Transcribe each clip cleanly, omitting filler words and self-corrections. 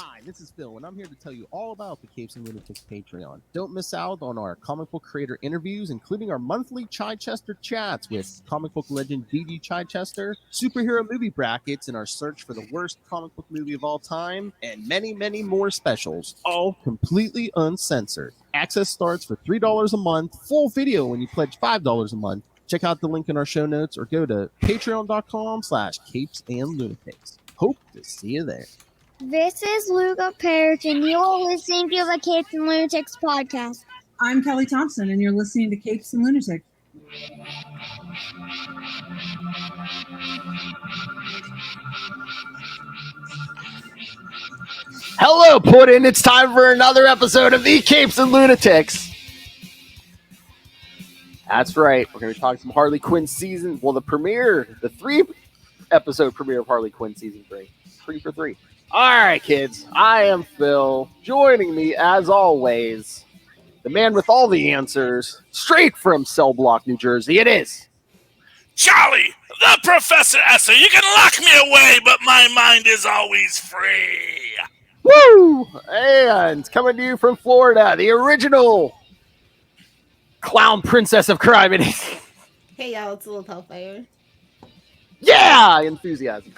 Hi, this is Phil, and I'm here to tell you all about the Capes and Lunatics Patreon. Don't miss out on our comic book creator interviews, including our monthly Chichester chats with comic book legend D.G. Chichester, superhero movie brackets in our search for the worst comic book movie of all time, and many, many more specials, all completely uncensored. Access starts for $3 a month, full video when you pledge $5 a month. Check out the link in our show notes or go to patreon.com/CapesandLunatics. Hope to see you there. This is Luca Perich, and you're listening to the Capes and Lunatics podcast. I'm Kelly Thompson, and you're listening to Capes and Lunatics. Hello, Puddin'. It's time for another episode of the Capes and Lunatics. That's right. We're going to be talking some Harley Quinn season. Well, the 3-episode premiere of Harley Quinn season 3. 3 for 3. All right, kids. I am Phil. Joining me, as always, the man with all the answers, straight from Cell Block, New Jersey. It is Charlie, the Professor Esser. You can lock me away, but my mind is always free. Woo! And coming to you from Florida, the original clown princess of crime. Hey y'all, it's a little Hellfire. Yeah! Enthusiasm.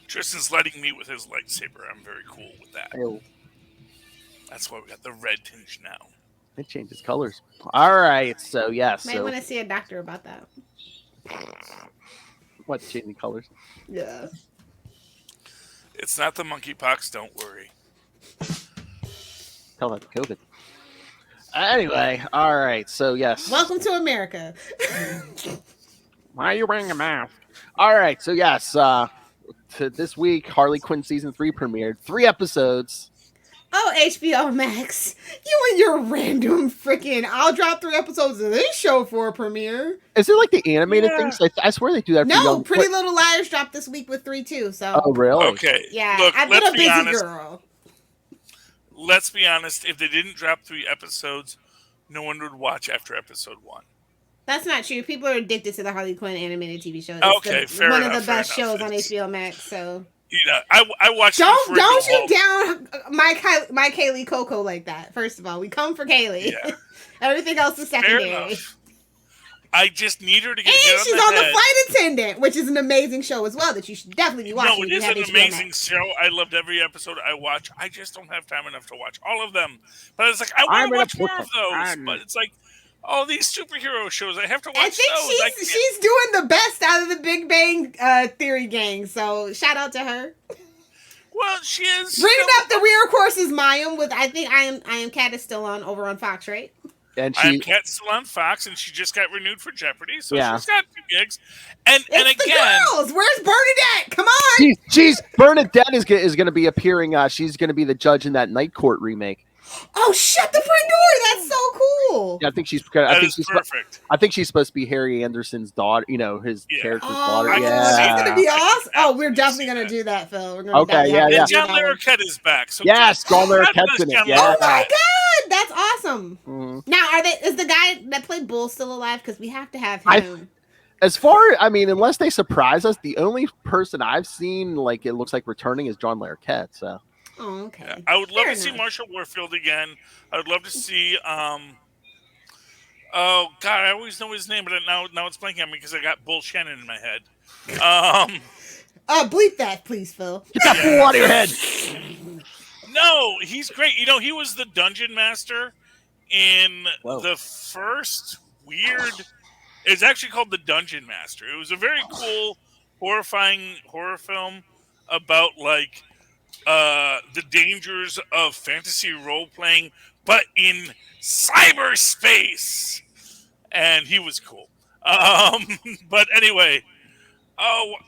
Tristan's letting me with his lightsaber. I'm very cool with that. Oh, That's why we got the red tinge now. it changes colors. All right, so yes. Might want to see a doctor about that. What's changing colors? Yeah. It's not the monkeypox, don't worry. Tell that to COVID. Anyway, all right, so yes. Welcome to America. Why are you wearing a mask? All right, so yes, this week, Harley Quinn season 3 premiered. 3 episodes. Oh, HBO Max. You and your random freaking, I'll drop 3 episodes of this show for a premiere. Is it like the animated things? I swear they do that for No, young... Pretty Little Liars dropped this week with 3 too. So. Oh, really? Okay. Yeah, Look, I've been let's a be busy honest. girl. Let's be honest. If they didn't drop 3 episodes, no one would watch after episode 1. That's not true. People are addicted to the Harley Quinn animated TV show. Okay, fair one enough, of the fair best enough. shows on HBO Max. So You know, I watched. don't you down my Kaylee Coco like that. First of all, we come for Kaylee. Yeah. Everything else is Fair secondary. enough. I just need her to get And hit she's on on the the head. Flight Attendant, which is an amazing show as well that you should definitely be watching. No, it if you is have an HBO amazing Max. show. I loved every episode I watch. I just don't have time enough to watch all of them. But it's like I I'm want to gonna watch put more of them those. on. But it's like all these superhero shows. I have to watch I think those. she's doing the best out of the Big Bang Theory gang. So shout out to her. Well, she is. Bringing up the rear course is Mayim with I think I am Cat is still on over on Fox, right? And I'm Cat still on Fox, and she just got renewed for Jeopardy, so Yeah. she's got 2 gigs. And It's again, the girls. Where's Bernadette? Come on. she's Bernadette is going to be appearing. She's going to be the judge in that Night Court remake. Oh, shut the front door. That's so cool. Yeah, I think she's. that is perfect. I think she's supposed to be Harry Anderson's daughter. You know, his character's daughter. I can Yeah, see That's gonna be awesome. I can Oh, we're absolutely definitely see gonna that. do that, Phil. We're gonna Okay, definitely yeah, have to yeah. And do John that one. Larroquette is back. So Yes, John God Larroquette's bless in it, John yeah. Oh Larroquette. my god, that's awesome. Mhm. Now, is the guy that played Bull still alive? Because we have to have I- him. As far, I mean, unless they surprise us, the only person I've seen like it looks like returning is John Larroquette. So Oh, okay. Yeah, I would love Fair to see enough. Marshall Warfield again. I would love to see. Oh God, I always know his name, but now it's blanking on me because I got Bull Shannon in my head. Bleep that, please, Phil. get that fool out of your head. No, he's great. You know, he was the dungeon master in Whoa. the first weird. It's actually called The Dungeon Master. It was a very cool, horrifying horror film about like the dangers of fantasy role playing, but in cyberspace. And he was cool. But anyway,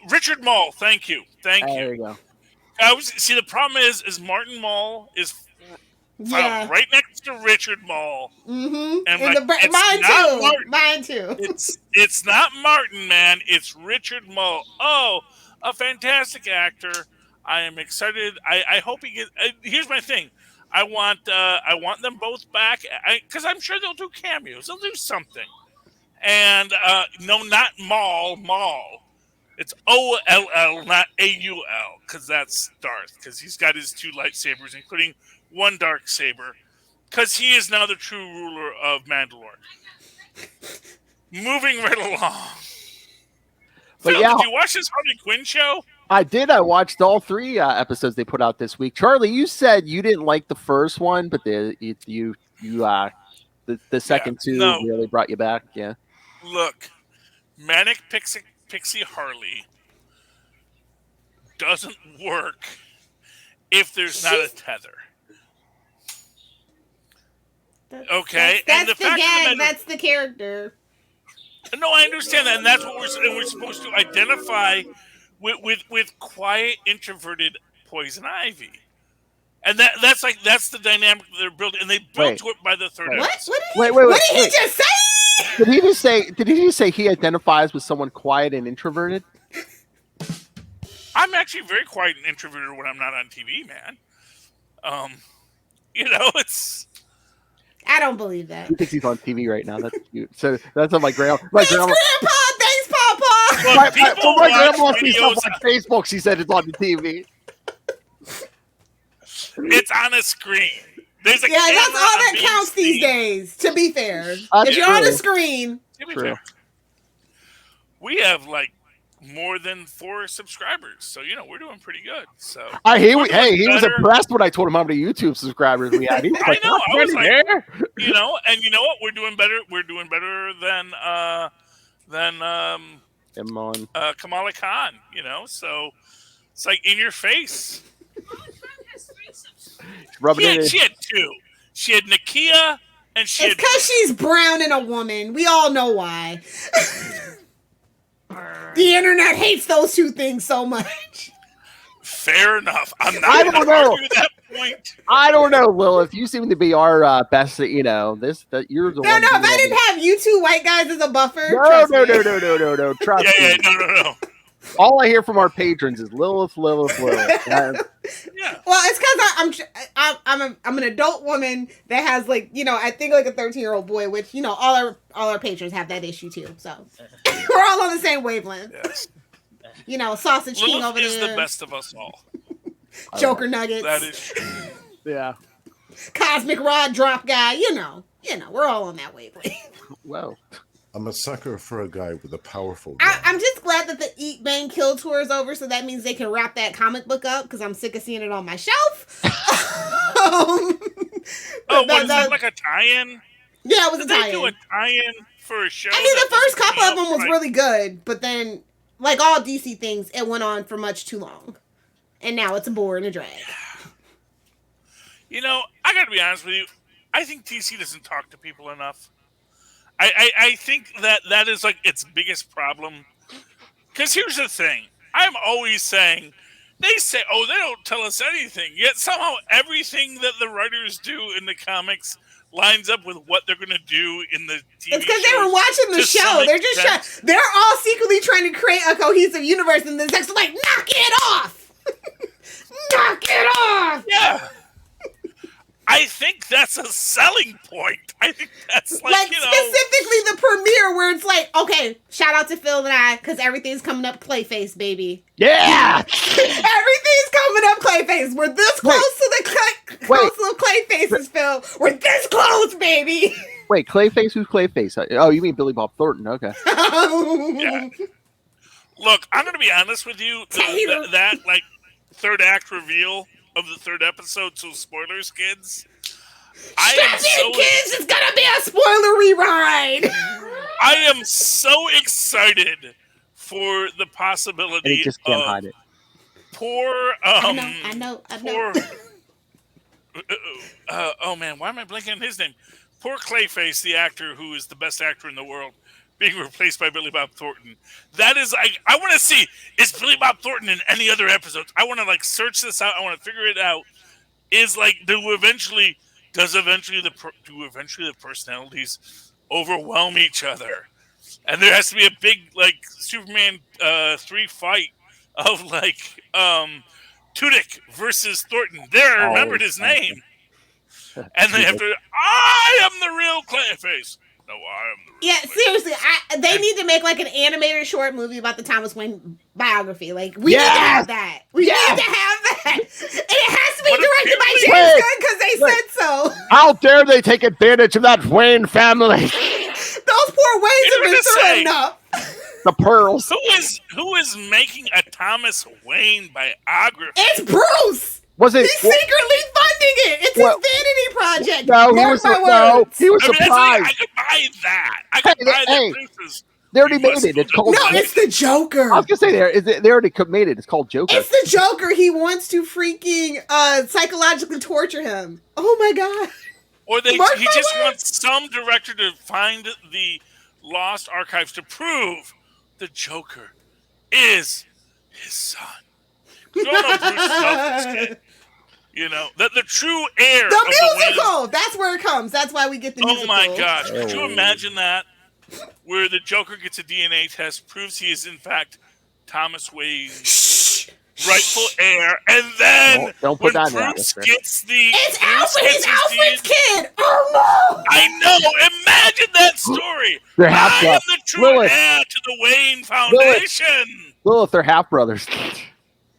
Richard Mall. Thank you. There you go. See, the problem is Martin Mall is Yeah. right next to Richard Mall. Mm-hmm. And And like, it's mine not too. Martin. Mine too. It's not Martin, man. It's Richard Mall. Oh, a fantastic actor. I am excited. I hope he gets. Here's my thing. I want them both back because I'm sure they'll do cameos. They'll do something. And no, not Mall. It's OLL, not AUL, because that's Darth. Because he's got his 2 lightsabers, including 1 dark saber. Because he is now the true ruler of Mandalore. Moving right along. But Phil, yeah. did you watch this Harley Quinn show? I did. I watched all 3 episodes they put out this week. Charlie, you said you didn't like the first one, but the second 2 really brought you back. Yeah. Look, Manic Pixie Harley doesn't work if there's not a tether. Okay, that's and the the fact gag. that That's the character. No, I understand that, and that's what we're supposed to identify with quiet, introverted Poison Ivy, and that's the dynamic that they're building, and they built to it by the third episode. Wait. What did he just say? Did he just say he identifies with someone quiet and introverted? I'm actually very quiet and introverted when I'm not on TV, man. It's. I don't believe that. He thinks he's on TV right now. That's cute. So that's on my grandma. Thanks, Grandpa. Thanks, Papa. Look, my grandma sees videos stuff on Facebook. She said it's on the TV. It's on a screen. There's a that's all camera that on counts BC. these days. To be fair, That's if you're on a true. screen, To be True. fair, we have like more than 4 subscribers, so we're doing pretty good. So He we're was doing better. impressed when I told him how many YouTube subscribers we had. He was I like, know. I was like, there. and you know what? We're doing better. We're doing better than Him on. Kamala Khan. So it's like in your face. Rubbing it in. She had 2. She had Nakia, and she it's had. because she's brown and a woman. We all know why. The internet hates those 2 things so much. Fair enough. I'm not I going don't to know. argue that point. I don't know, Lilith. You seem to be our best. You're the No, one. if I didn't have you 2 white guys as a buffer. No. Trust me. No. All I hear from our patrons is Lilith. Yeah. Well, it's because I'm an adult woman that has I think like a 13-year-old boy, which all our patrons have that issue too. So we're all on the same wavelength. Yes. Sausage King Lilith over is there. the best of us all. Joker Nuggets. That is true. Yeah. Cosmic Rod Drop guy. We're all on that wavelength. Well. I'm a sucker for a guy with a powerful I'm just glad that the Eat Bang Kill tour is over, so that means they can wrap that comic book up because I'm sick of seeing it on my shelf. Was that like a tie-in? Yeah, it was Did a they tie-in. do a tie-in for a show? I mean, the first couple of them was right? really good, but then, like all DC things, it went on for much too long. And now it's a bore and a drag. I gotta be honest with you. I think DC doesn't talk to people enough. I think that is like its biggest problem. Because here's the thing. I'm always saying, they say, they don't tell us anything. Yet somehow everything that the writers do in the comics lines up with what they're going to do in the TV It's because they were watching the show. They're just they're all secretly trying to create a cohesive universe, and the next like, knock it off! Knock it off! Yeah. I think that's a selling point. I think that's specifically the premiere where it's like, okay, shout out to Phil and I, because everything's coming up Clayface, baby. Yeah! Everything's coming up Clayface. We're this close to the Clayfaces, Phil. We're this close, baby. Wait, Clayface? Who's Clayface? Oh, you mean Billy Bob Thornton? Okay. Yeah. Look, I'm going to be honest with you. That like third act reveal of the third episode, so spoilers, kids. Strap in, kids! It's gonna be a spoilery ride! I am so excited for the possibility And he just can't hide it. Poor, I know. Poor, oh man, why am I blanking on his name? Poor Clayface, the actor who is the best actor in the world, being replaced by Billy Bob Thornton. That is, I want to see, is Billy Bob Thornton in any other episodes? I want to like search this out. I want to figure it out. Is like, do eventually the personalities overwhelm each other? And there has to be a big like Superman 3 fight of like Tudyk versus Thornton. There, I remembered his name. And they have to, I am the real Clayface. No, I am the real Yeah, Wayne. seriously, they need to make like an animated short movie about the Thomas Wayne biography. Like, we need to have that. We need to have that. And it has to be But directed by apparently- James Gunn because they said so. How dare they take advantage of that Wayne family? Those poor Waynes have been gonna through say- enough. The pearls. Who is making a Thomas Wayne biography? It's Bruce. Was it? He's secretly funding it. It's Well- his vanity project. No, he Mark was. my No, words. he was I mean, that's like, surprised. I could buy that. I could buy hey, that. Bruce They already You made must it. It's go called. No, it's the Joker. I was gonna say they already made it. It's called Joker. It's the Joker. He wants to freaking psychologically torture him. Oh my god. Or he Mark my just words. wants some director to find the lost archives to prove the Joker is his son. You don't know Bruce is not this kid. You know, that the true heir The of the musical. That's where it comes. That's why we get the Wayne. musical. Oh my gosh. Could you Oh. imagine that? Where the Joker gets a DNA test, proves he is in fact Thomas Wayne's Shh. rightful heir, and then Don't put when that in the Bruce atmosphere. gets the It's Bruce Alfred. gets It's his Alfred's DNA kid. Oh no. I know. Imagine that story. They're half I am brothers. the true Lilith. heir to the Wayne Foundation. Lilith, they're half brothers.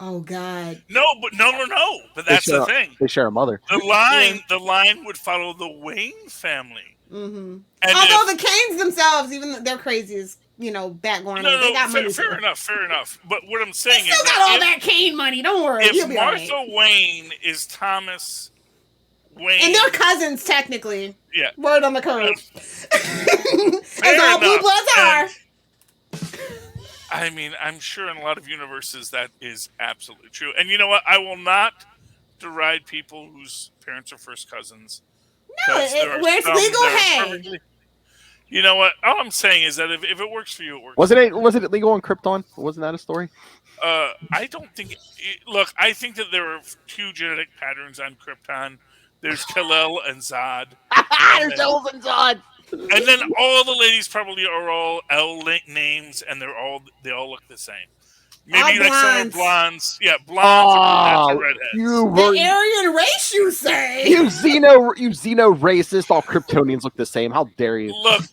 Oh god. No, but no. But that's the thing. They share a mother. The line would follow the Wayne family. Mm-hmm. And Although the Canes themselves, even though they're crazy as back going on, they got money. fair enough. But what I'm They saying still is got all that that Kane money. Don't worry, if you'll be all Martha right. Wayne is Thomas Wayne, And they're cousins technically. yeah, Word on the curve. fair As all blue enough. bloods are. And, I mean, I'm sure in a lot of universes that is absolutely true. And you know what? I will not deride people whose parents are first cousins. No, 'Cause there are where it's some legal, that are hey. perfectly- You know what? All I'm saying is that if it works for you, it works. Was it illegal on Krypton? Wasn't that a story? I don't think. Look, I think that there are two genetic patterns on Krypton. There's Kal-El and Zod, There's Elves and Zod. and then all the ladies probably are all L names, and they all look the same. Maybe All like some are blondes. blondes. Yeah, blondes or Oh, redheads. you were The Aryan race, you say? you xeno racist. All Kryptonians look the same. How dare you? Look.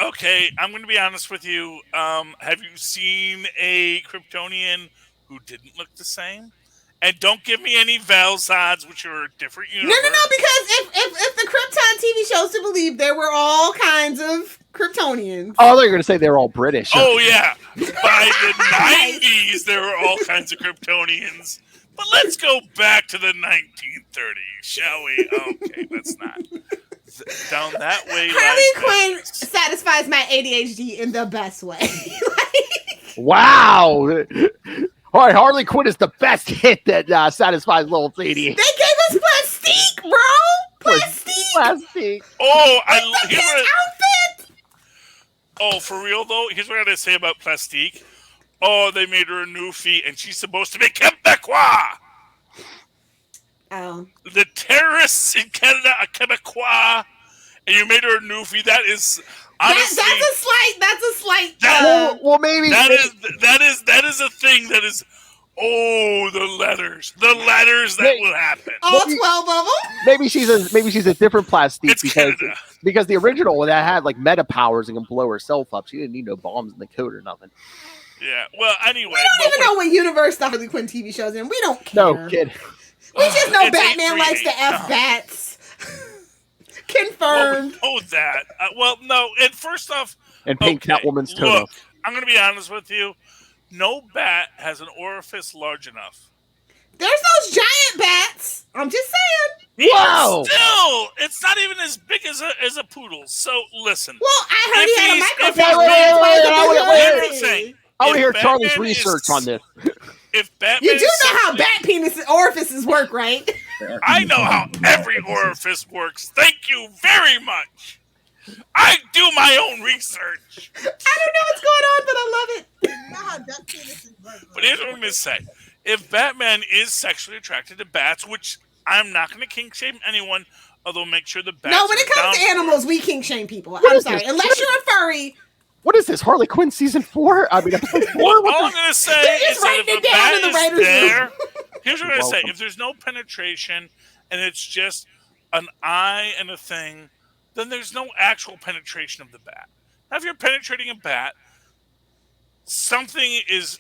Okay, I'm going to be honest with you. Have you seen a Kryptonian who didn't look the same? And don't give me any Velzods, which are a different No, universe. because if the Krypton TV shows to believe, there were all kinds of Kryptonians. Oh, they're gonna say they're all British. Oh yeah, by the '90s there were all kinds of Kryptonians. But let's go back to the 1930s, shall we? Okay, let's not. Down that way. Harley lies Quinn satisfies my ADHD in the best way. Wow. All right, Harley Quinn is the best hit that satisfies little They lady. gave us Plastique, bro. Plastique. Plastic. Oh, The here's best what outfit. oh, for real though. Here's what I gotta say about Plastique. Oh, they made her a new feat, and she's supposed to be Quebecois. Oh. The terrorists in Canada are Quebecois, and you made her a new feat. That is honestly. That's a slight. Well, maybe That is a thing that is. Oh, the letters that will happen. all 12 of them. maybe she's a different Plastique It's because Canada. because the original one that had like meta powers and can blow herself up. She didn't need no bombs in the coat or nothing. Yeah. Well, anyway. We don't even know what universe the Harley Quinn TV show's in. We don't care. No kid. We just know It's Batman 838. likes to F bats. Confirmed. Well, we know that. Well, no. And first off, And pink okay, Catwoman's totem. look, I'm going to be honest with you. No bat has an orifice large enough. There's those giant bats. I'm just saying. Whoa! Still, it's not even as big as a poodle. So listen. Well, I heard If he had a he's- microphone. if he's- That's why wait, the wait, video wait, is wait, big. wait. I want to If hear Charlie's Batman research is- on this. If Batman You do is know how sexually- bat penis orifices work, right? I know how every orifice works. Thank you very much. I do my own research. I don't know what's going on, but I love it. But here's what I'm going to say. If Batman is sexually attracted to bats, which I'm not going to kink shame anyone, although make sure the bats No, when it are comes to down for animals, we kink shame people. What I'm is sorry. this? Unless you're a furry. What is this? Harley Quinn season 4? I mean, episode 4? Well, What all the- I'm going to say They're just is that writing if it a down bat in the is writer's room. there, here's what I'm going to say. Welcome. If there's no penetration and it's just an eye and a thing, then there's no actual penetration of the bat. Now, if you're penetrating a bat, something is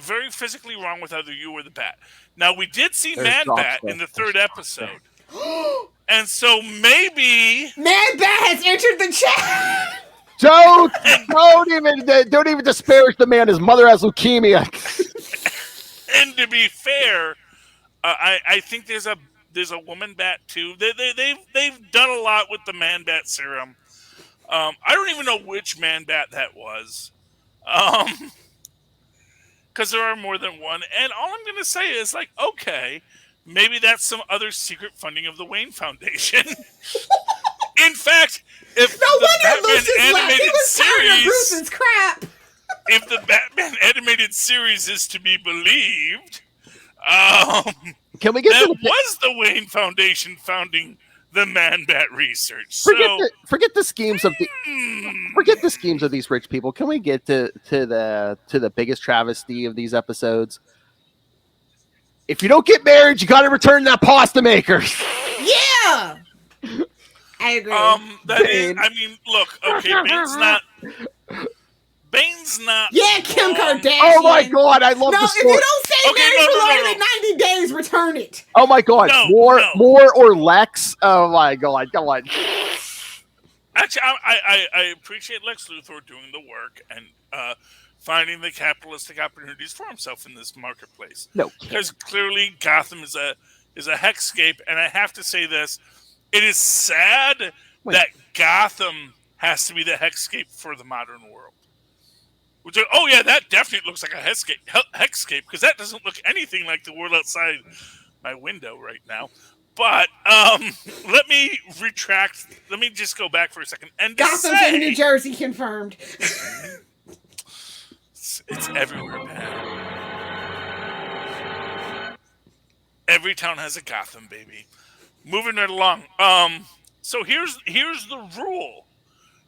very physically wrong with either you or the bat. Now, we did see There's Man dog Bat stuff. in the There's third dog episode. And so maybe Man Bat has entered the chat. Don't even disparage the man. His mother has leukemia. and to be fair, I think there's a woman bat too. They've done a lot with the Man Bat serum. I don't even know which Man Bat that was. Because there are more than one. And all I'm going to say is, like, okay, maybe that's some other secret funding of the Wayne Foundation. In fact, if No the wonder Batman Lucius left. He animated was tired of series, Bruce's crap. if the Batman animated series is to be believed, Can we get that to the was the Wayne Foundation founding the Man Bat research. forget the schemes of these rich people? Can we get to the biggest travesty of these episodes? If you don't get married, you got to return that pasta maker. Yeah. I agree. I mean, look, okay, Bane's not. Yeah, Kim wrong. Kardashian. Oh my god, I love No, the if story. you don't say Okay, marriage no, for no, longer no. than 90 days, return it. Oh my god, No, more no. or Lex. Oh my god, come on. Actually, I appreciate Lex Luthor doing the work and finding the capitalistic opportunities for himself in this marketplace. No, Because clearly Gotham is a hexscape, and I have to say this: it is sad that Gotham has to be the hexscape for the modern world. Which, oh yeah, that definitely looks like a hexscape because that doesn't look anything like the world outside my window right now. But let me retract. Let me just go back for a second and Gotham's in New Jersey, confirmed. It's everywhere, man. Every town has a Gotham, baby. Moving right along. So here's the rule.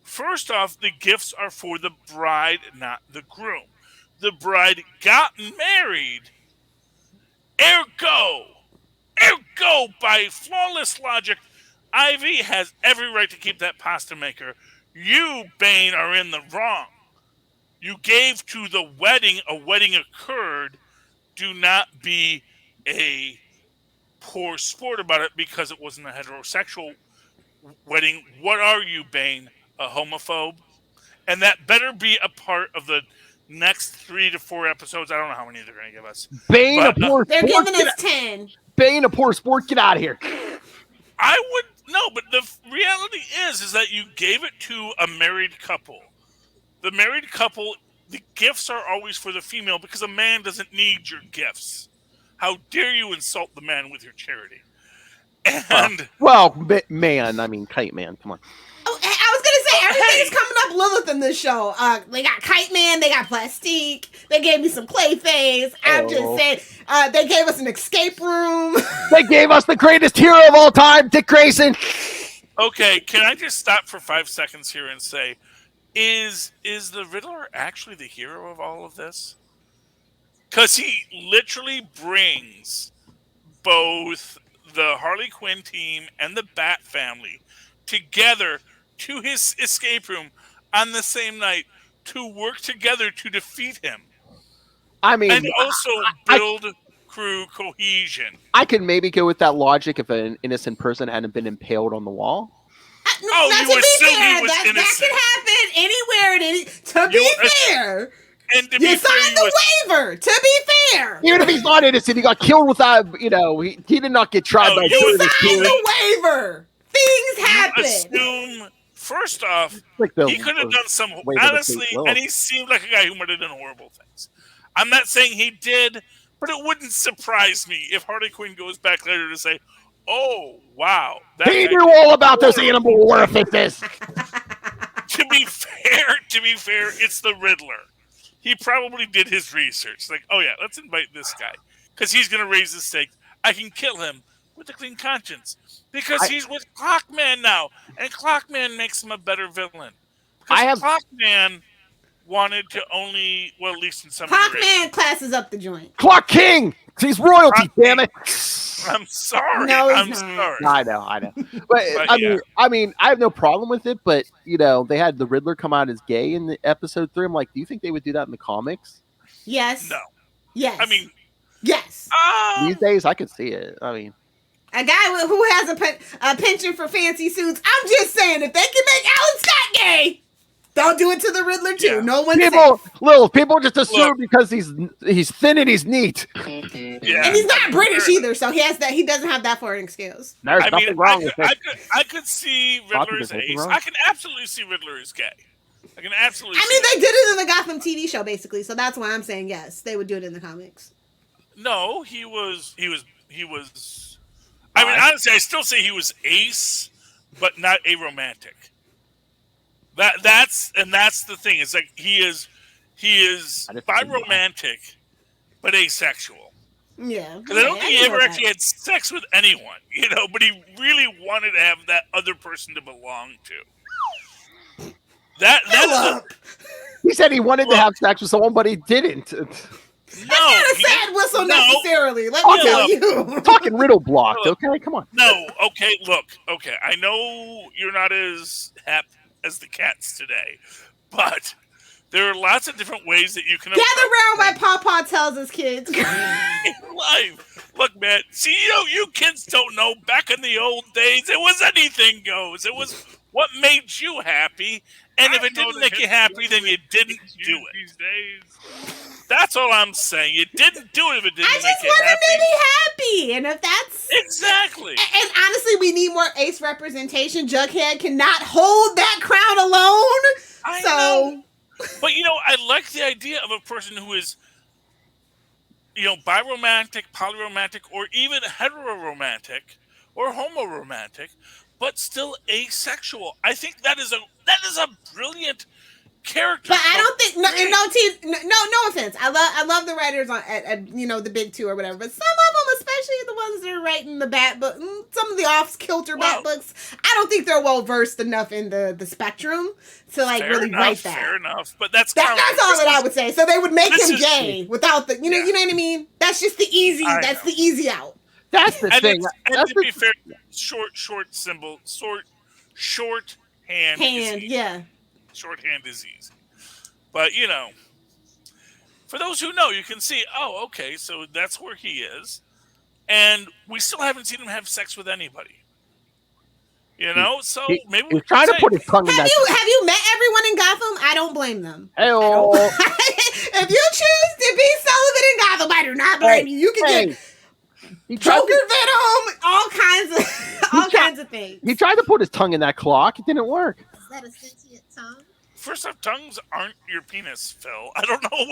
First off, the gifts are for the bride, not the groom. The bride got married. Ergo, by flawless logic, Ivy has every right to keep that pasta maker. You, Bane, are in the wrong. You gave to the wedding. A wedding occurred. Do not be a poor sport about it because it wasn't a heterosexual wedding. What are you, Bane? A homophobe? And that better be a part of the next 3 to 4 episodes. I don't know how many they're going to give us. Bane, But, a poor They're sport. giving us 10. Bane, a poor sport. Get out of here. I would no, but the reality is that you gave it to a married couple. The married couple, the gifts are always for the female because a man doesn't need your gifts. How dare you insult the man with your charity? And Man, I mean, Kite Man. Come on. Oh, I was gonna say everything's coming up Lilith in this show. They got Kite Man, they got Plastique, they gave me some Clayface. I'm just saying, they gave us an escape room. They gave us the greatest hero of all time, Dick Grayson. okay, can I just stop for 5 seconds here and say, is the Riddler actually the hero of all of this? Because he literally brings both the Harley Quinn team and the Bat family together to his escape room on the same night to work together to defeat him. I mean, And also build crew cohesion. I could maybe go with that logic if an innocent person hadn't been impaled on the wall. Oh, now, you to be assume he fair, was that innocent. can happen anywhere. To be fair, And to be you fair, signed the waiver. To be fair, Even if he's not innocent, he got killed without, he did not get tried Oh, by you doing this signed to him. the waiver. Things happen. assume first off, Like the- he could have done some waiver to honestly, take will. and he seemed like a guy who might have done horrible things. I'm not saying he did, but it wouldn't surprise me if Harley Quinn goes back later to say, "Oh wow, that He guy knew all about those animal orifices. To be fair, it's the Riddler. He probably did his research. Like, oh yeah, let's invite this guy because he's going to raise the stakes. I can kill him with a clean conscience because he's with Clockman now, and Clockman makes him a better villain. Because I have- Clockman wanted to only, well, at least in some iterations. Hawkman classes up the joint. Clock King. He's royalty. Damn it. I'm sorry. No, he's I'm not. sorry. I know. But yeah. I mean, I have no problem with it. But they had the Riddler come out as gay in the episode 3. I'm like, do you think they would do that in the comics? Yes. No. Yes. I mean, yes. These days, I could see it. I mean, A guy who has a penchant for fancy suits. I'm just saying, if they can make Alan Scott gay, they'll do it to the Riddler too. Yeah. No one's people just assume because he's thin and he's neat. yeah. and he's not British either, so he doesn't have that foreign excuse. There's nothing wrong with it. I could see Riddler as ace. I can absolutely see Riddler as gay. I can absolutely. I mean, they did it in the Gotham TV show, basically, so that's why I'm saying yes. They would do it in the comics. No, he was. I mean, honestly, I still say he was ace, but not a romantic. That's the thing. It's like he is biromantic, but asexual. Yeah. Because I don't think he ever actually had sex with anyone, but he really wanted to have that other person to belong to. He said he wanted to have sex with someone, but he didn't. That's not a sad whistle necessarily. Let me tell you. We're talking riddle blocked, okay? Come on. No, okay, look, okay. I know you're not as hep as the cats today, but there are lots of different ways that you can gather around what Pawpaw tells his kids. in life. Look, man, see, you kids don't know. Back in the old days, it was anything goes. It was what made you happy, and if it didn't make you happy, then you didn't do it. These days. That's all I'm saying. You didn't do it if it didn't make you happy. I just want him to be happy, and if that's exactly. And honestly, we need more ace representation. Jughead cannot hold that crown alone. I know. But I like the idea of a person who is, biromantic, polyromantic, or even heteroromantic or homoromantic, but still asexual. I think that is a brilliant character. But I don't think no offense. I love the writers at the big two or whatever. But some of them, especially the ones that are writing the Bat book, some of the off-kilter Bat books, I don't think they're well versed enough in the spectrum to really write that. Fair enough, but that's all that I would say. So they would make him gay without the you know what I mean. That's just the easy. That's the easy out. That's the thing. And to be fair, shorthand disease. Yeah. Shorthand disease. But, for those who know, you can see, oh, okay, so that's where he is. And we still haven't seen him have sex with anybody. So maybe we're trying to put his tongue in that. Have you met everyone in Gotham? I don't blame them. Hey-oh. If you choose to be celibate in Gotham, I do not blame you. You can get Joker venom, all kinds of things. He tried to put his tongue in that clock. It didn't work. Is that a sentient tongue? First off, tongues aren't your penis, Phil. I don't know.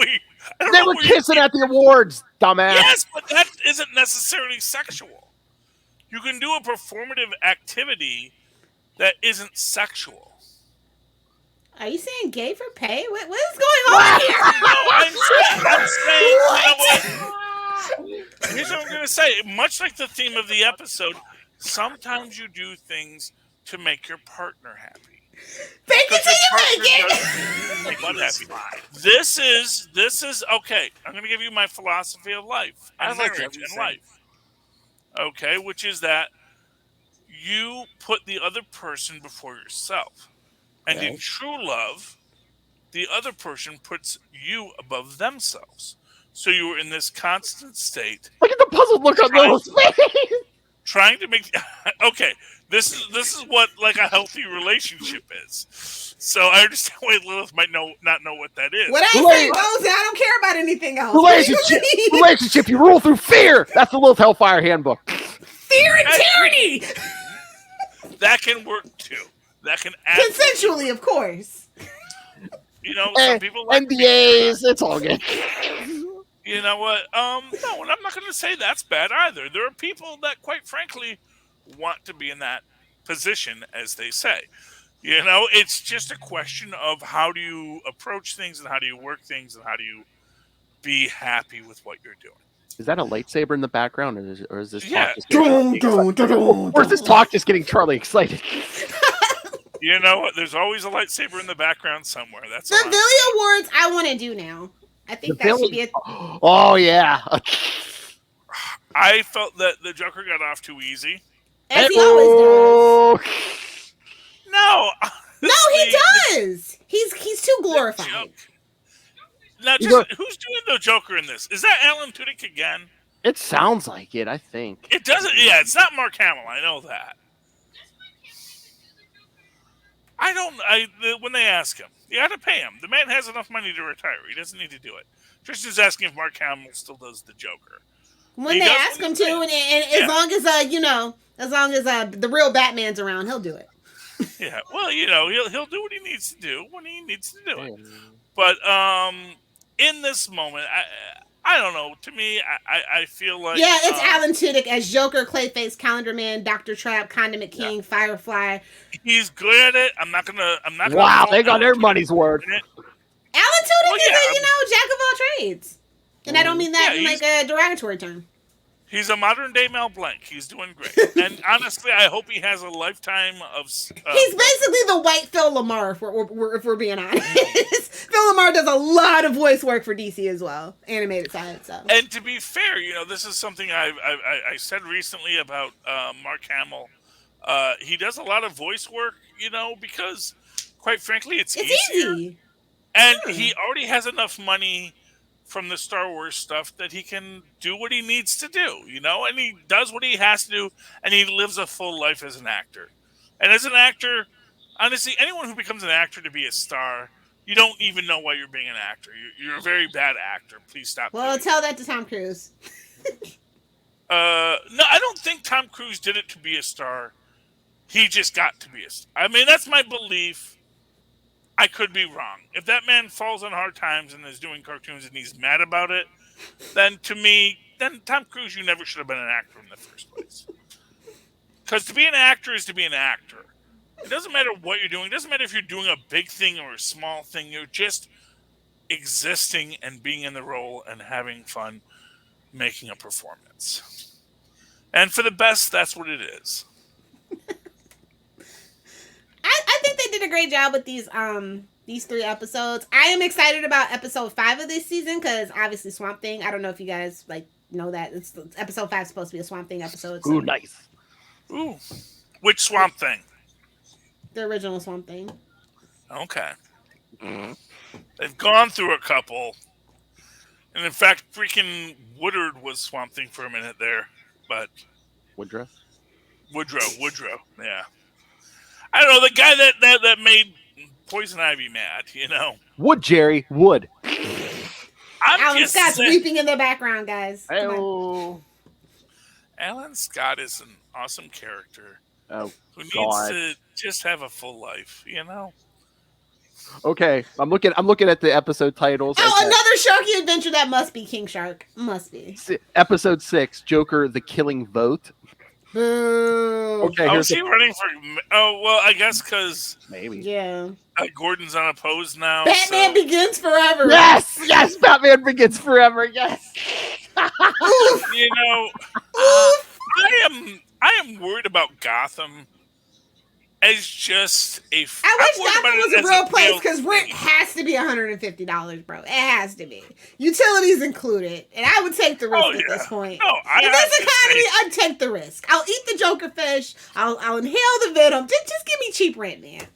They were kissing at the awards, dumbass. Yes, but that isn't necessarily sexual. You can do a performative activity that isn't sexual. Are you saying gay for pay? What is going on here? No, I'm saying, here's what I'm going to say. Much like the theme of the episode, sometimes you do things to make your partner happy. Thank you till you make it. This is okay. I'm going to give you my philosophy of life and marriage and life. Okay, which is that you put the other person before yourself. And in true love, the other person puts you above themselves. So you are in this constant state. Look at the puzzled look on Little's face. Trying to make okay. This is what like a healthy relationship is. So I understand why Lilith might not know what that is. What I say goes, and I don't care about anything else. Relationship. You rule through fear. That's the Lilith Hellfire Handbook. Fear and tyranny. That can work too. That can consensually, of course. Some people like NDAs. It's all good. You know what? No, and I'm not going to say that's bad either. There are people that, quite frankly, want to be in that position, as they say. It's just a question of how do you approach things and how do you work things and how do you be happy with what you're doing. Is that a lightsaber in the background, or is this talk just or is this talk just getting Charlie excited? You know what? There's always a lightsaber in the background somewhere. That's The all I'm Billy saying. Awards I want to do now. I think that should be a Oh yeah. I felt that the Joker got off too easy. as he always does. No, No, he does. He's too glorified. Now, just, who's doing the Joker in this? Is that Alan Tudyk again? It sounds like it. I think It doesn't. Yeah, it's not Mark Hamill. I know that. I don't. When they ask him, you got to pay him. The man has enough money to retire. He doesn't need to do it. Tristan's asking if Mark Hamill still does the Joker. When they ask him to, and as long as as long as the real Batman's around, he'll do it. Yeah. Well, he'll do what he needs to do when he needs to do it. But in this moment, I don't know. To me, I feel like it's Alan Tudyk as Joker, Clayface, Calendar Man, Dr. Trap, Condiment King, Firefly. He's good at it. I'm not gonna. Wow, they got their money's worth. Alan Tudyk is a jack of all trades, and I don't mean that in like a derogatory term. He's a modern day Mel Blanc. He's doing great, and honestly, I hope he has a lifetime of. He's basically the white Phil Lamar, if we're being honest. Phil Lamar does a lot of voice work for DC as well, animated side. So, and to be fair, this is something I said recently about Mark Hamill. He does a lot of voice work, because quite frankly, it's easier. And he already has enough money from the Star Wars stuff that he can do what he needs to do, and he does what he has to do, and he lives a full life as an actor. And as an actor, honestly, anyone who becomes an actor to be a star, you don't even know why you're being an actor. You're a very bad actor. Please stop. Well, tell that to Tom Cruise. No, I don't think Tom Cruise did it to be a star. He just got to be a star. I mean, that's my belief. I could be wrong. If that man falls on hard times and is doing cartoons and he's mad about it, then to me, Tom Cruise, you never should have been an actor in the first place. Because to be an actor is to be an actor. It doesn't matter what you're doing. It doesn't matter if you're doing a big thing or a small thing. You're just existing and being in the role and having fun making a performance. And for the best, that's what it is. I think they did a great job with these 3 episodes. I am excited about episode 5 of this season because obviously Swamp Thing. I don't know if you guys know that episode 5 is supposed to be a Swamp Thing episode. So. Ooh, nice. Ooh, which Swamp Thing? The original Swamp Thing. Okay. They've gone through a couple, and in fact, freaking Woodard was Swamp Thing for a minute there, but Woodrow, yeah. I don't know, the guy that made Poison Ivy mad, Wood, Jerry, Wood. Alan Scott's weeping in the background, guys. Oh. Alan Scott is an awesome character. Oh, who needs to just have a full life, Okay, I'm looking at the episode titles. Oh, okay. Another Sharky adventure that must be King Shark. Must be. Episode 6, Joker: The Killing Vote. Boo. Okay, is he running for? Oh well, I guess because maybe. Yeah. Gordon's unopposed now. Batman Begins Forever. Yes, Batman Begins Forever. Yes. I am worried about Gotham as just a. I wish Gotham was a real place because rent has to be $150, bro. It has to be. Utilities included, and I would take the risk at this point. No, in this economy, I'd take the risk. I'll eat the Joker fish. I'll inhale the venom. Just give me cheap rent, man.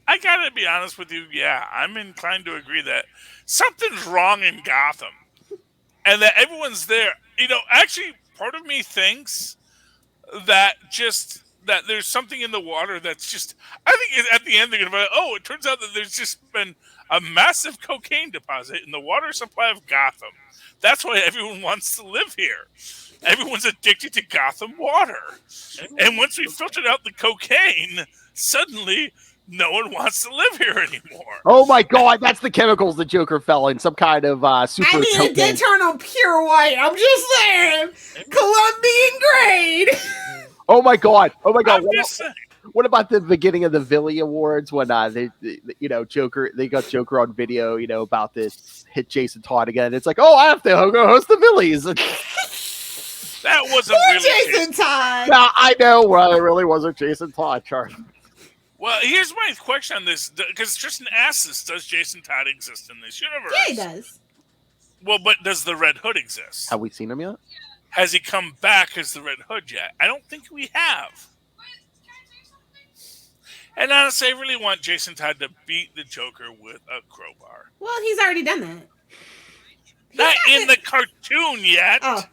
I gotta be honest with you. Yeah, I'm inclined to agree that something's wrong in Gotham, and that everyone's there. Actually, part of me thinks that there's something in the water that's just. I think at the end they're gonna be like, oh, it turns out that there's just been a massive cocaine deposit in the water supply of Gotham. That's why everyone wants to live here. Everyone's addicted to Gotham water, and once we filtered out the cocaine, suddenly. No one wants to live here anymore. Oh my God, that's the chemicals the Joker fell in. Some kind of super. I mean, it did turn on pure white. I'm just saying, Colombian grade. Oh my God. What about the beginning of the Villy Awards when Joker? They got Joker on video, about this hit Jason Todd again. It's like, oh, I have to go host the Villies. That wasn't really Jason Todd. No, I know. Well, it really wasn't Jason Todd, Charlie. Well, here's my question on this, because Tristan asked this: does Jason Todd exist in this universe? Yeah, he does. Well, but does the Red Hood exist? Have we seen him yet? Has he come back as the Red Hood yet? I don't think we have. And honestly, I really want Jason Todd to beat the Joker with a crowbar. Well, he's already done that. Not in the cartoon yet. Oh,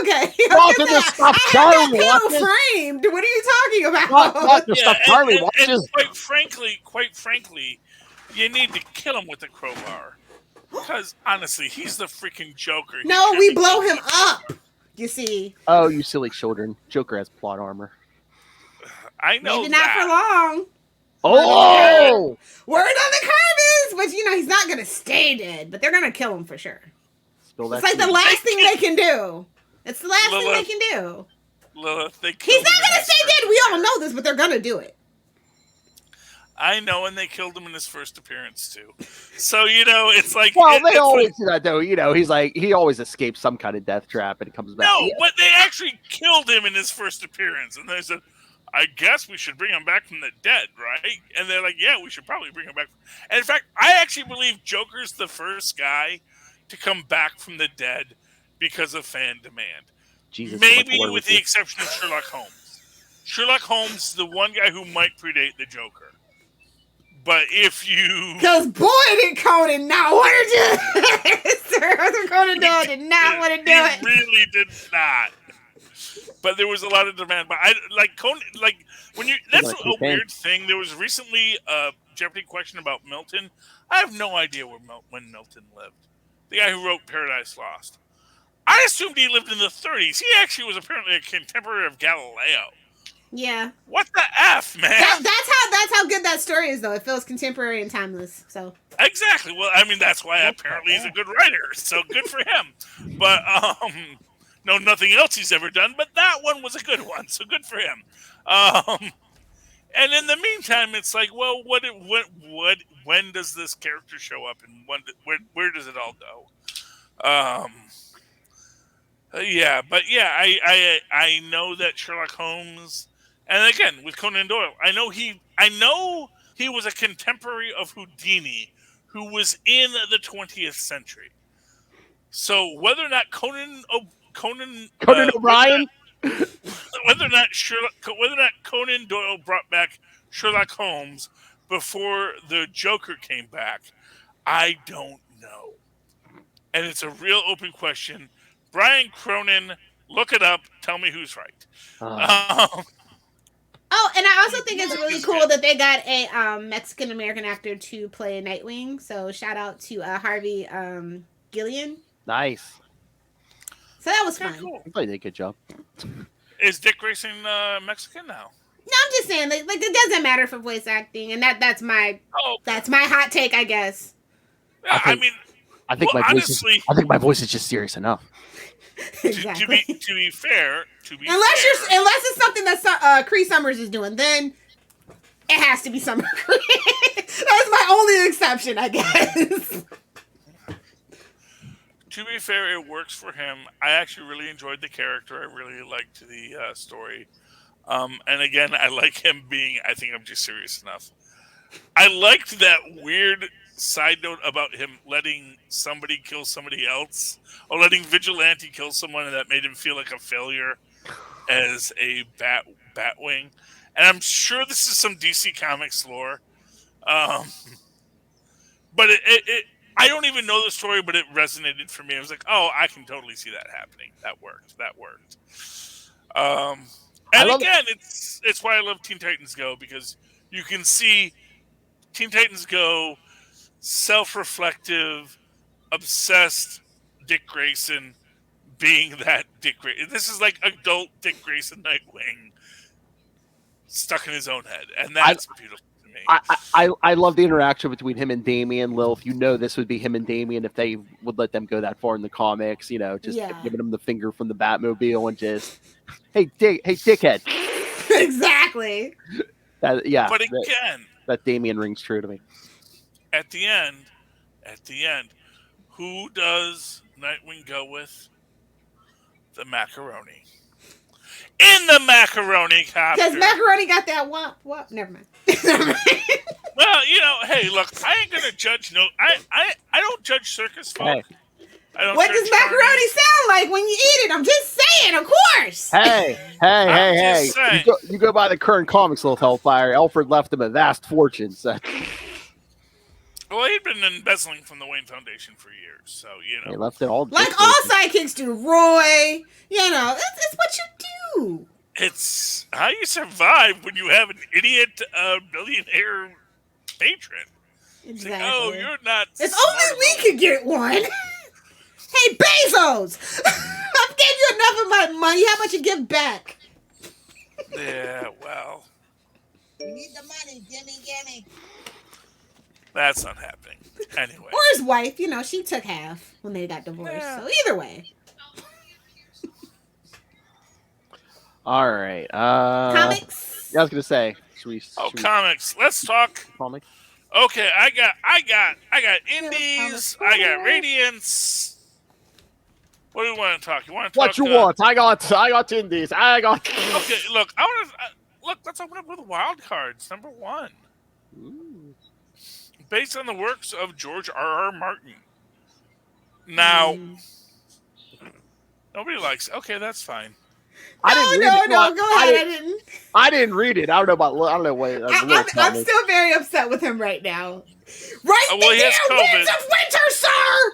okay. Walking the stuff Charlie I watches. framed. What are you talking about? Not the stuff Charlie and watches. quite frankly, you need to kill him with a crowbar. Because honestly, he's the freaking Joker. He No, should we be blow killed. him up. You see. Oh, you silly children. Joker has plot armor. I know Maybe not that. for long. Oh! Word on the curve is, but he's not gonna stay dead. But they're gonna kill him for sure. Spill that It's like the tea. last thing they can do. It's the last thing they Lilith. can do. Lilith, they He's killed not him in gonna his stay first- dead. We all know this, but they're gonna do it. I know, and they killed him in his first appearance too. So it's like Well, they it's always like, do that, though. He's like, he always escapes some kind of death trap and he comes back. no, Yeah. but they actually killed him in his first appearance, and they said, "I guess we should bring him back from the dead, right?" And they're like, "Yeah, we should probably bring him back." And in fact, I actually believe Joker's the first guy to come back from the dead because of fan demand. Jesus, Maybe so much with the exception of Sherlock Holmes. Sherlock Holmes is the one guy who might predate the Joker. But if you... Because boy, did Conan not want to do it. Sir Arthur Conan Doyle did not want to do it. He really did not. But there was a lot of demand. But Conan, when you... That's Like a weird thing. There was recently a Jeopardy question about Milton. I have no idea when Milton lived. The guy who wrote Paradise Lost. I assumed he lived in the 30s. He actually was apparently a contemporary of Galileo. Yeah. What the F, man? That's how good that story is, though. It feels contemporary and timeless. So Exactly. Well, I mean, that's why apparently he's a good writer. So good for him. But no, nothing else he's ever done. But that one was a good one. So good for him. And in the meantime, it's like, well, when does this character show up, and where does it all go? I know that Sherlock Holmes, and again with Conan Doyle, I know he was a contemporary of Houdini, who was in the 20th century. So whether or not Conan O'Brien, whether or not Conan Doyle brought back Sherlock Holmes before the Joker came back, I don't know, and it's a real open question. Brian Cronin, look it up. Tell me who's right. Oh, and I also think it's really cool that they got a Mexican American actor to play Nightwing. So shout out to Harvey Gillian. Nice. So that was fun. Cool. He did a good job. Is Dick Grayson Mexican now? No, I'm just saying, like it doesn't matter for voice acting, and that's my hot take, I guess. Yeah, I think my voice is just serious enough. Exactly. To be fair, unless it's something that Cree Summers is doing, then it has to be Summer Cree. That's my only exception, I guess. To be fair, it works for him. I actually really enjoyed the character. I really liked the story. And again, I like him being, I think I'm just serious enough. I liked that weird side note about him letting somebody kill somebody else, or letting Vigilante kill someone, and that made him feel like a failure as a Batwing. And I'm sure this is some DC Comics lore. But I don't even know the story, but it resonated for me. I was like, oh, I can totally see that happening. That worked. And again, it's why I love Teen Titans Go, because you can see Teen Titans Go, self-reflective, obsessed Dick Grayson being that Dick Grayson. This is like adult Dick Grayson Nightwing stuck in his own head, and that's beautiful to me. I love the interaction between him and Damian. Lilith, this would be him and Damian if they would let them go that far in the comics. Giving him the finger from the Batmobile and just, hey dickhead. Exactly. But again, that Damian rings true to me. At the end, who does Nightwing go with? The macaroni. in the macaroni copter. Because macaroni got that wop. Never mind. Never mind. Well, hey, look, I ain't gonna judge. No, I don't judge circus folk. Hey. I don't What judge does macaroni carnies. sound like when you eat it? I'm just saying, of course. Hey. saying. You go by the current comics, little Hellfire. Alfred left him a vast fortune. So. Well, he'd been embezzling from the Wayne Foundation for years, so He left it all. Like all sidekicks do. Roy, it's what you do. It's how you survive when you have an idiot billionaire patron. Exactly. Like, oh, you're not. If only we could get one. Hey, Bezos! I've gave you enough of my money. How about you give back? Yeah, well. We need the money. Gimme. That's not happening. Anyway. Or his wife, she took half when they got divorced. Yeah. So either way. All right. Comics? Yeah, I was gonna say. Comics. Let's talk. Comics. Okay, I got indies. I got Radiance. What do you want to talk? You want to talk? What you want? I got indies. Okay, look. Let's open up with wild cards. Number 1. Ooh. Based on the works of George R.R. Martin. Now, nobody likes. Okay, that's fine. No, go ahead. I didn't read it. I don't know what. I'm still very upset with him right now. Right well, he has Winds COVID. of Winter, sir!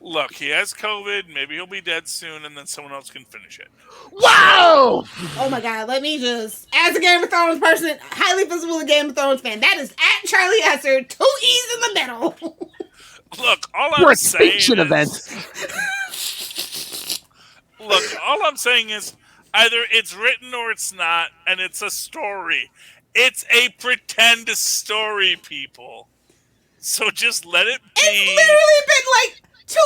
Look, he has COVID. Maybe he'll be dead soon, and then someone else can finish it. Wow! Oh my God! Let me just, as a Game of Thrones person, highly visible Game of Thrones fan, that is at Charlie Esser, 2 E's in the middle. Look, all We're I'm saying fiction is, event. Look, all I'm saying is either it's written or it's not, and it's a story. It's a pretend story, people. So just let it be. It's literally been like 2/3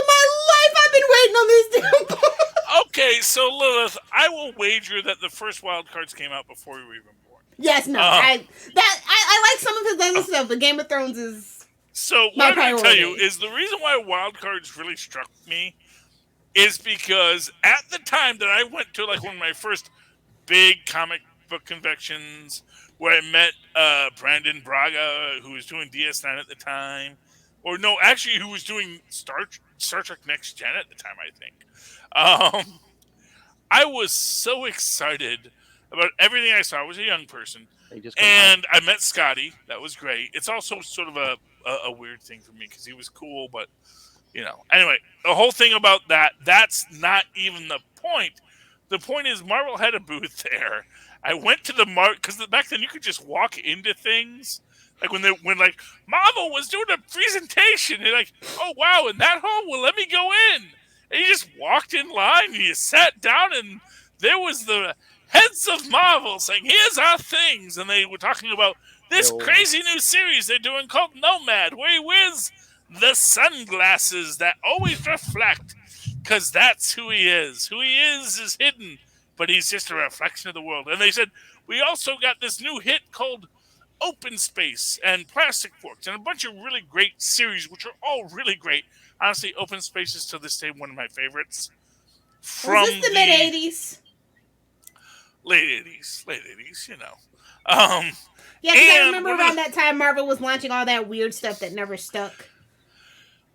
of my life I've been waiting on this damn book. Okay, so Lilith, I will wager that the first wild cards came out before you were even born. Yes, no, I like some of his other stuff, but Game of Thrones is. So what I'm going to tell you is the reason why wild cards really struck me is because at the time that I went to like one of my first big comic book conventions where I met Brandon Braga, who was doing DS9 at the time. Or no, actually, who was doing Star Trek Next Gen at the time, I think. I was so excited about everything I saw. I was a young person. And I met Scotty. That was great. It's also sort of a weird thing for me because he was cool, but, Anyway, the whole thing about that's not even the point. The point is Marvel had a booth there. I went to the because back then you could just walk into things. Like when Marvel was doing a presentation, you're like, oh wow, in that hall? Well, let me go in. And you just walked in line and you sat down and there was the heads of Marvel saying, here's our things. And they were talking about this crazy new series they're doing called Nomad, where he wears the sunglasses that always reflect. Because that's who he is. Who he is hidden, but he's just a reflection of the world. And they said, we also got this new hit called Open Space and Plastic Forks and a bunch of really great series, which are all really great. Honestly, Open Space is to this day one of my favorites. From was this the mid-'80s? Late 80s, Yeah, because I remember around that time Marvel was launching all that weird stuff that never stuck.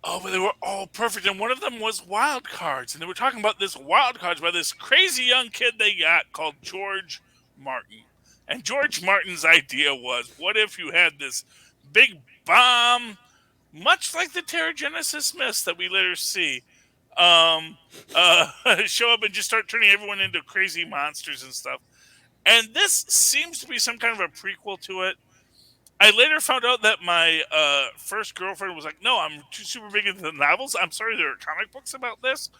Oh, but they were all perfect. And one of them was wild cards. And they were talking about this wild cards by this crazy young kid they got called George Martin. And George Martin's idea was, what if you had this big bomb, much like the Terrigenesis mist that we later see, show up and just start turning everyone into crazy monsters and stuff. And this seems to be some kind of a prequel to it. I later found out that my first girlfriend was like, no, I'm too super big into the novels. I'm sorry, there are comic books about this.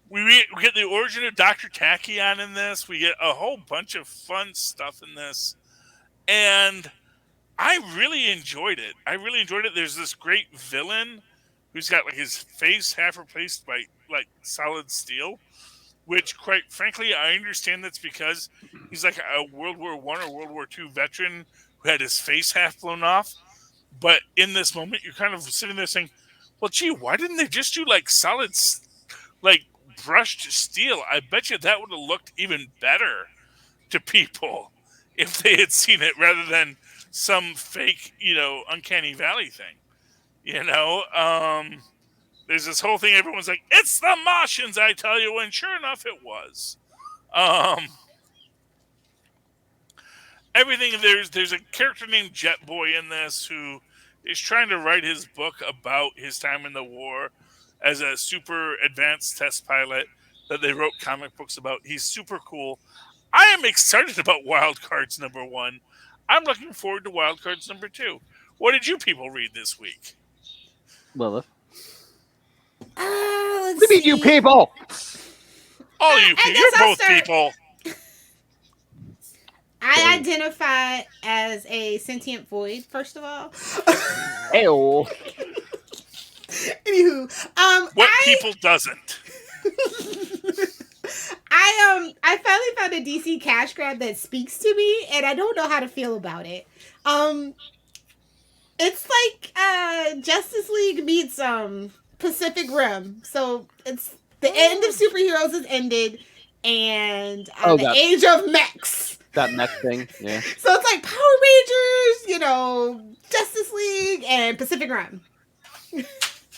We get the origin of Dr. Tachyon in this. We get a whole bunch of fun stuff in this. And I really enjoyed it. There's this great villain who's got like his face half replaced by like solid steel, which quite frankly, I understand that's because he's like a World War I or World War II veteran who had his face half blown off. But in this moment, you're kind of sitting there saying, well, gee, why didn't they just do like solid like brushed steel, I bet you that would have looked even better to people if they had seen it rather than some fake, uncanny valley thing. There's this whole thing. Everyone's like, "It's the Martians!" I tell you, and sure enough, it was. Um, Everything there's a character named Jet Boy in this who is trying to write his book about his time in the war as a super advanced test pilot that they wrote comic books about. He's super cool. I am excited about Wild Cards #1. I'm looking forward to Wild Cards #2. What did you people read this week? Lilith. Let's What do you mean, you see. people? All you people. You're guess I'll both start. people. I identify as a sentient void, first of all. Ew. Anywho, What people doesn't? I finally found a DC cash grab that speaks to me, and I don't know how to feel about it. It's like Justice League meets Pacific Rim. So it's the end of superheroes has ended, and the age of mechs. That mech thing, yeah. So it's like Power Rangers, Justice League, and Pacific Rim.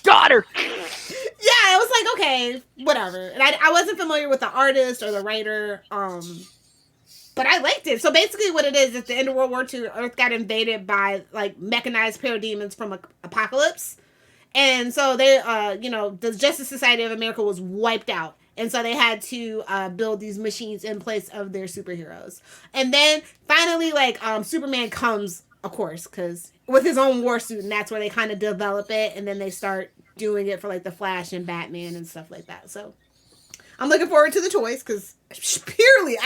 Got her! Yeah, I was like, okay, whatever. And I wasn't familiar with the artist or the writer, but I liked it. So basically what it is, at the end of World War II, Earth got invaded by, like, mechanized parademons from Apocalypse. And so they, the Justice Society of America was wiped out. And so they had to build these machines in place of their superheroes. And then finally, Superman comes, of course, because with his own war suit, and that's where they kind of develop it. And then they start doing it for, like, the Flash and Batman and stuff like that. So I'm looking forward to the toys, because clearly,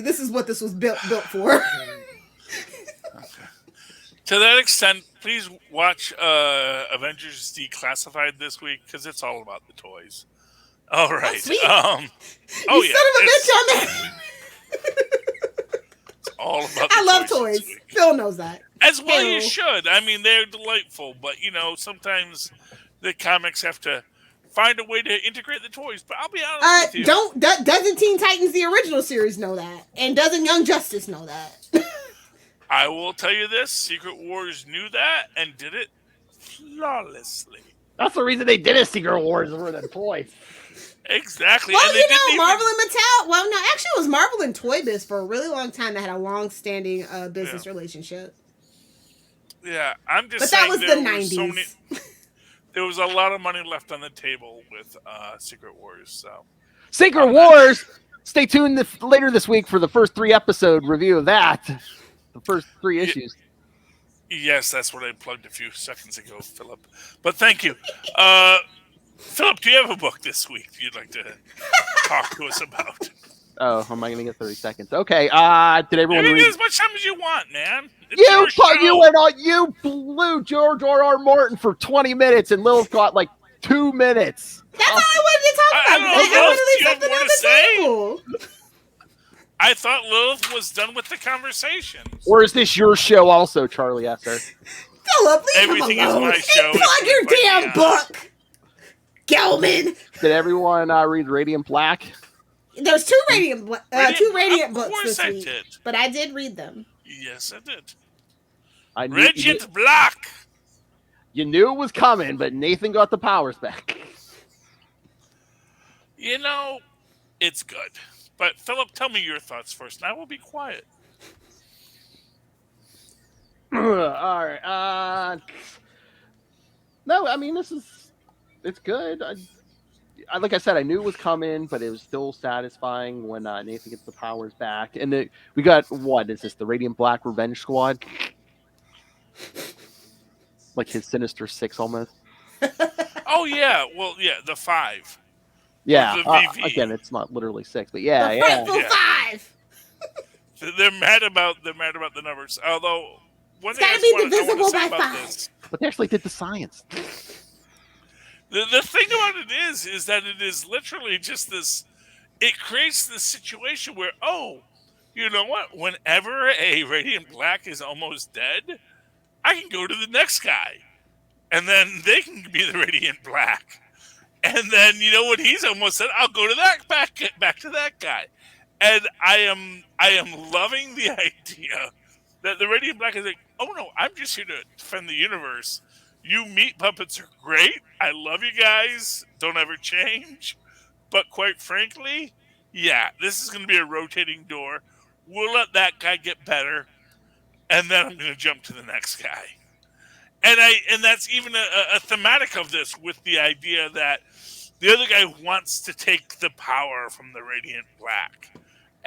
this is what this was built for. Okay. To that extent, please watch Avengers Declassified this week, because it's all about the toys. All right. Sweet. You son of a bitch on there. It's all about the I love toys. toys. Phil knows that. As well Phil. you should. I mean, they're delightful, but, sometimes the comics have to find a way to integrate the toys. But I'll be honest with you. Doesn't Teen Titans, the original series, know that? And doesn't Young Justice know that? I will tell you this. Secret Wars knew that and did it flawlessly. That's the reason they did a Secret Wars for the toys. Exactly. Well, and they Marvel and Mattel. Well, no, actually, it was Marvel and Toy Biz for a really long time that had a long-standing business relationship. Yeah, I'm just but saying that was the 90s. There was a lot of money left on the table with Secret Wars. So Secret Wars! Stay tuned later this week for the first 3-episode review of that. The first 3 issues. Yes, that's what I plugged a few seconds ago, Philip. But thank you. Philip, do you have a book this week you'd like to talk to us about? Oh, am I going to get 30 seconds? Okay, did everyone You read? get as much time as you want, man. You blew George R.R. Martin for 20 minutes, and Lilith got like 2 minutes. That's all I wanted to talk about. I wanted to leave something on the table. I thought Lilith was done with the conversation. Or is this your show also, Charlie Esser? Philip, leave Everything him alone. is my show. And plug your damn book, Gelman. Did everyone read Radiant Black? There's two Radiant books this I week, did. but I did read them. Yes, I did. I knew Radiant Black. You knew it was coming, but Nathan got the powers back. It's good. But Philip, tell me your thoughts first, and I will be quiet. All right. No, I mean it's good. Like I said, I knew it was coming, but it was still satisfying when Nathan gets the powers back. And we got what is this? The Radiant Black Revenge Squad, like his Sinister Six almost. Oh yeah, well yeah, the 5. Yeah, The VV. again, it's not literally 6, but yeah, The yeah. Frightful 5. They're mad about the numbers. Although one thing gotta be I want to divisible say by about 5. this, But they actually did the science. the thing about it is that it is literally just this. It creates this situation where, oh, you know what? Whenever a Radiant Black is almost dead, I can go to the next guy, and then they can be the Radiant Black. And then you know what he's almost said? I'll go to that back to that guy. And I am loving the idea that the Radiant Black is like, oh no, I'm just here to defend the universe. You meat puppets are great. I love you guys. Don't ever change. But quite frankly, yeah, this is going to be a rotating door. We'll let that guy get better, and then I'm going to jump to the next guy. And that's even a thematic of this, with the idea that the other guy wants to take the power from the Radiant Black.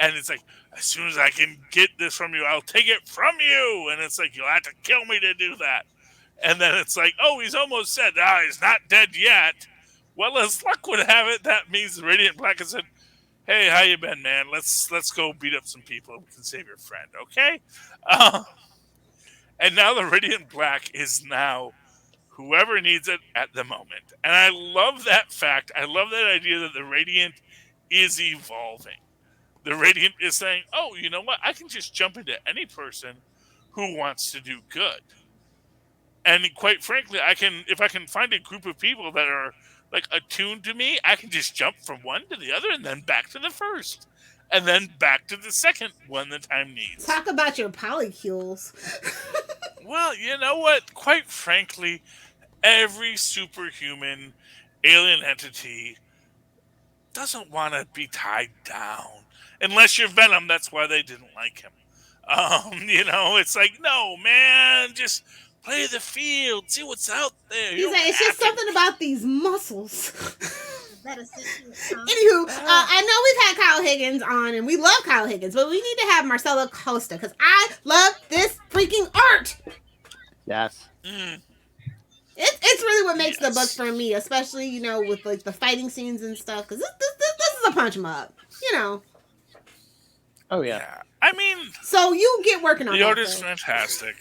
And it's like, as soon as I can get this from you, I'll take it from you. And it's like, you'll have to kill me to do that. And then it's like, oh, he's almost said, he's not dead yet. Well, as luck would have it, that means the Radiant Black has said, hey, how you been, man? Let's go beat up some people and we can save your friend, okay? And now the Radiant Black is now whoever needs it at the moment. And I love that fact. I love that idea that the Radiant is evolving. The Radiant is saying, oh, you know what? I can just jump into any person who wants to do good. And quite frankly, if I can find a group of people that are like attuned to me, I can just jump from one to the other and then back to the first. And then back to the second when the time needs. Talk about your polycules. Well, you know what? Quite frankly, every superhuman alien entity doesn't want to be tied down. Unless you're Venom, that's why they didn't like him. It's like, no, man, just play the field, see what's out there. He's like, it's just something about these muscles. Anywho, I know we've had Kyle Higgins on, and we love Kyle Higgins, but we need to have Marcelo Costa, because I love this freaking art. Yes. It's really what makes the book for me, especially, with like the fighting scenes and stuff, because this is a punch 'em up, Oh, yeah. I mean, so you get working on the that. art is fantastic.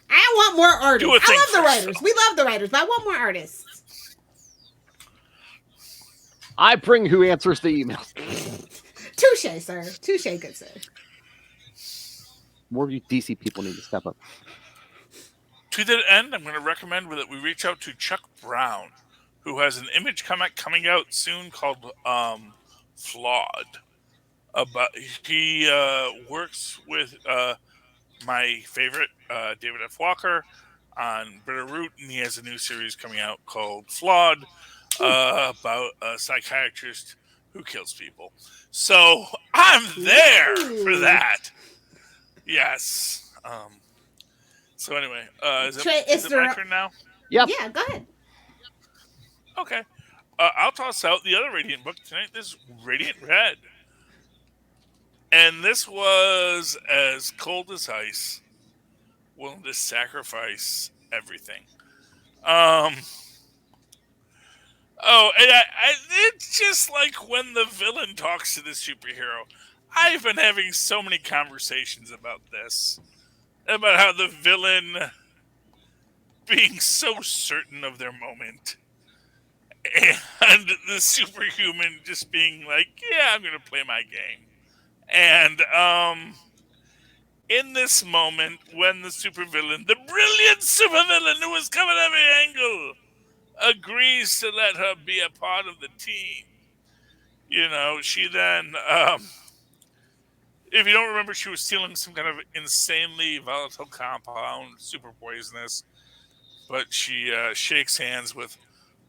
I want more artists. I love the first, writers. We love the writers, but I want more artists. I bring who answers the emails. Touche, sir. Touche, good sir. More of you DC people need to step up. To that end, I'm going to recommend that we reach out to Chuck Brown, who has an Image comic coming out soon called Flawed. He works with my favorite, David F. Walker, on Bitterroot, and he has a new series coming out called Flawed, about a psychiatrist who kills people. So I'm there for that. Yes. So anyway, is it my turn now? Yep. Yeah, go ahead. Okay. I'll toss out the other Radiant book tonight. This is Radiant Red. And this was as cold as ice, willing to sacrifice everything. It's just like when the villain talks to the superhero. I've been having so many conversations about this. About how the villain being so certain of their moment. And the superhuman just being like, yeah, I'm going to play my game. And in this moment, when the supervillain, the brilliant supervillain who is coming at every angle, agrees to let her be a part of the team, she then, if you don't remember, she was stealing some kind of insanely volatile compound, super poisonous, but she shakes hands with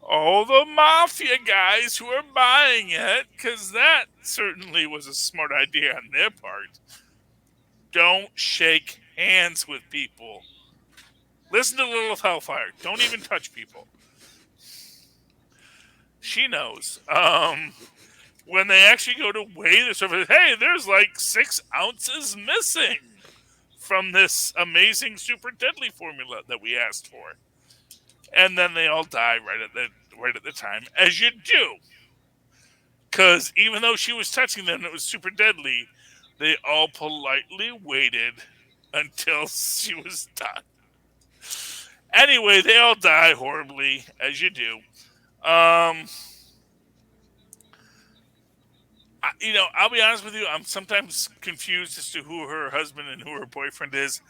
all the mafia guys who are buying it, because that certainly was a smart idea on their part. Don't shake hands with people. Listen to Little Hellfire. Don't even touch people. She knows. When they actually go to weigh the surface, hey, there's like 6 ounces missing from this amazing super deadly formula that we asked for. And then they all die right at the time, as you do. Because even though she was touching them and it was super deadly, they all politely waited until she was done. Anyway, they all die horribly, as you do. I'll be honest with you, I'm sometimes confused as to who her husband and who her boyfriend is.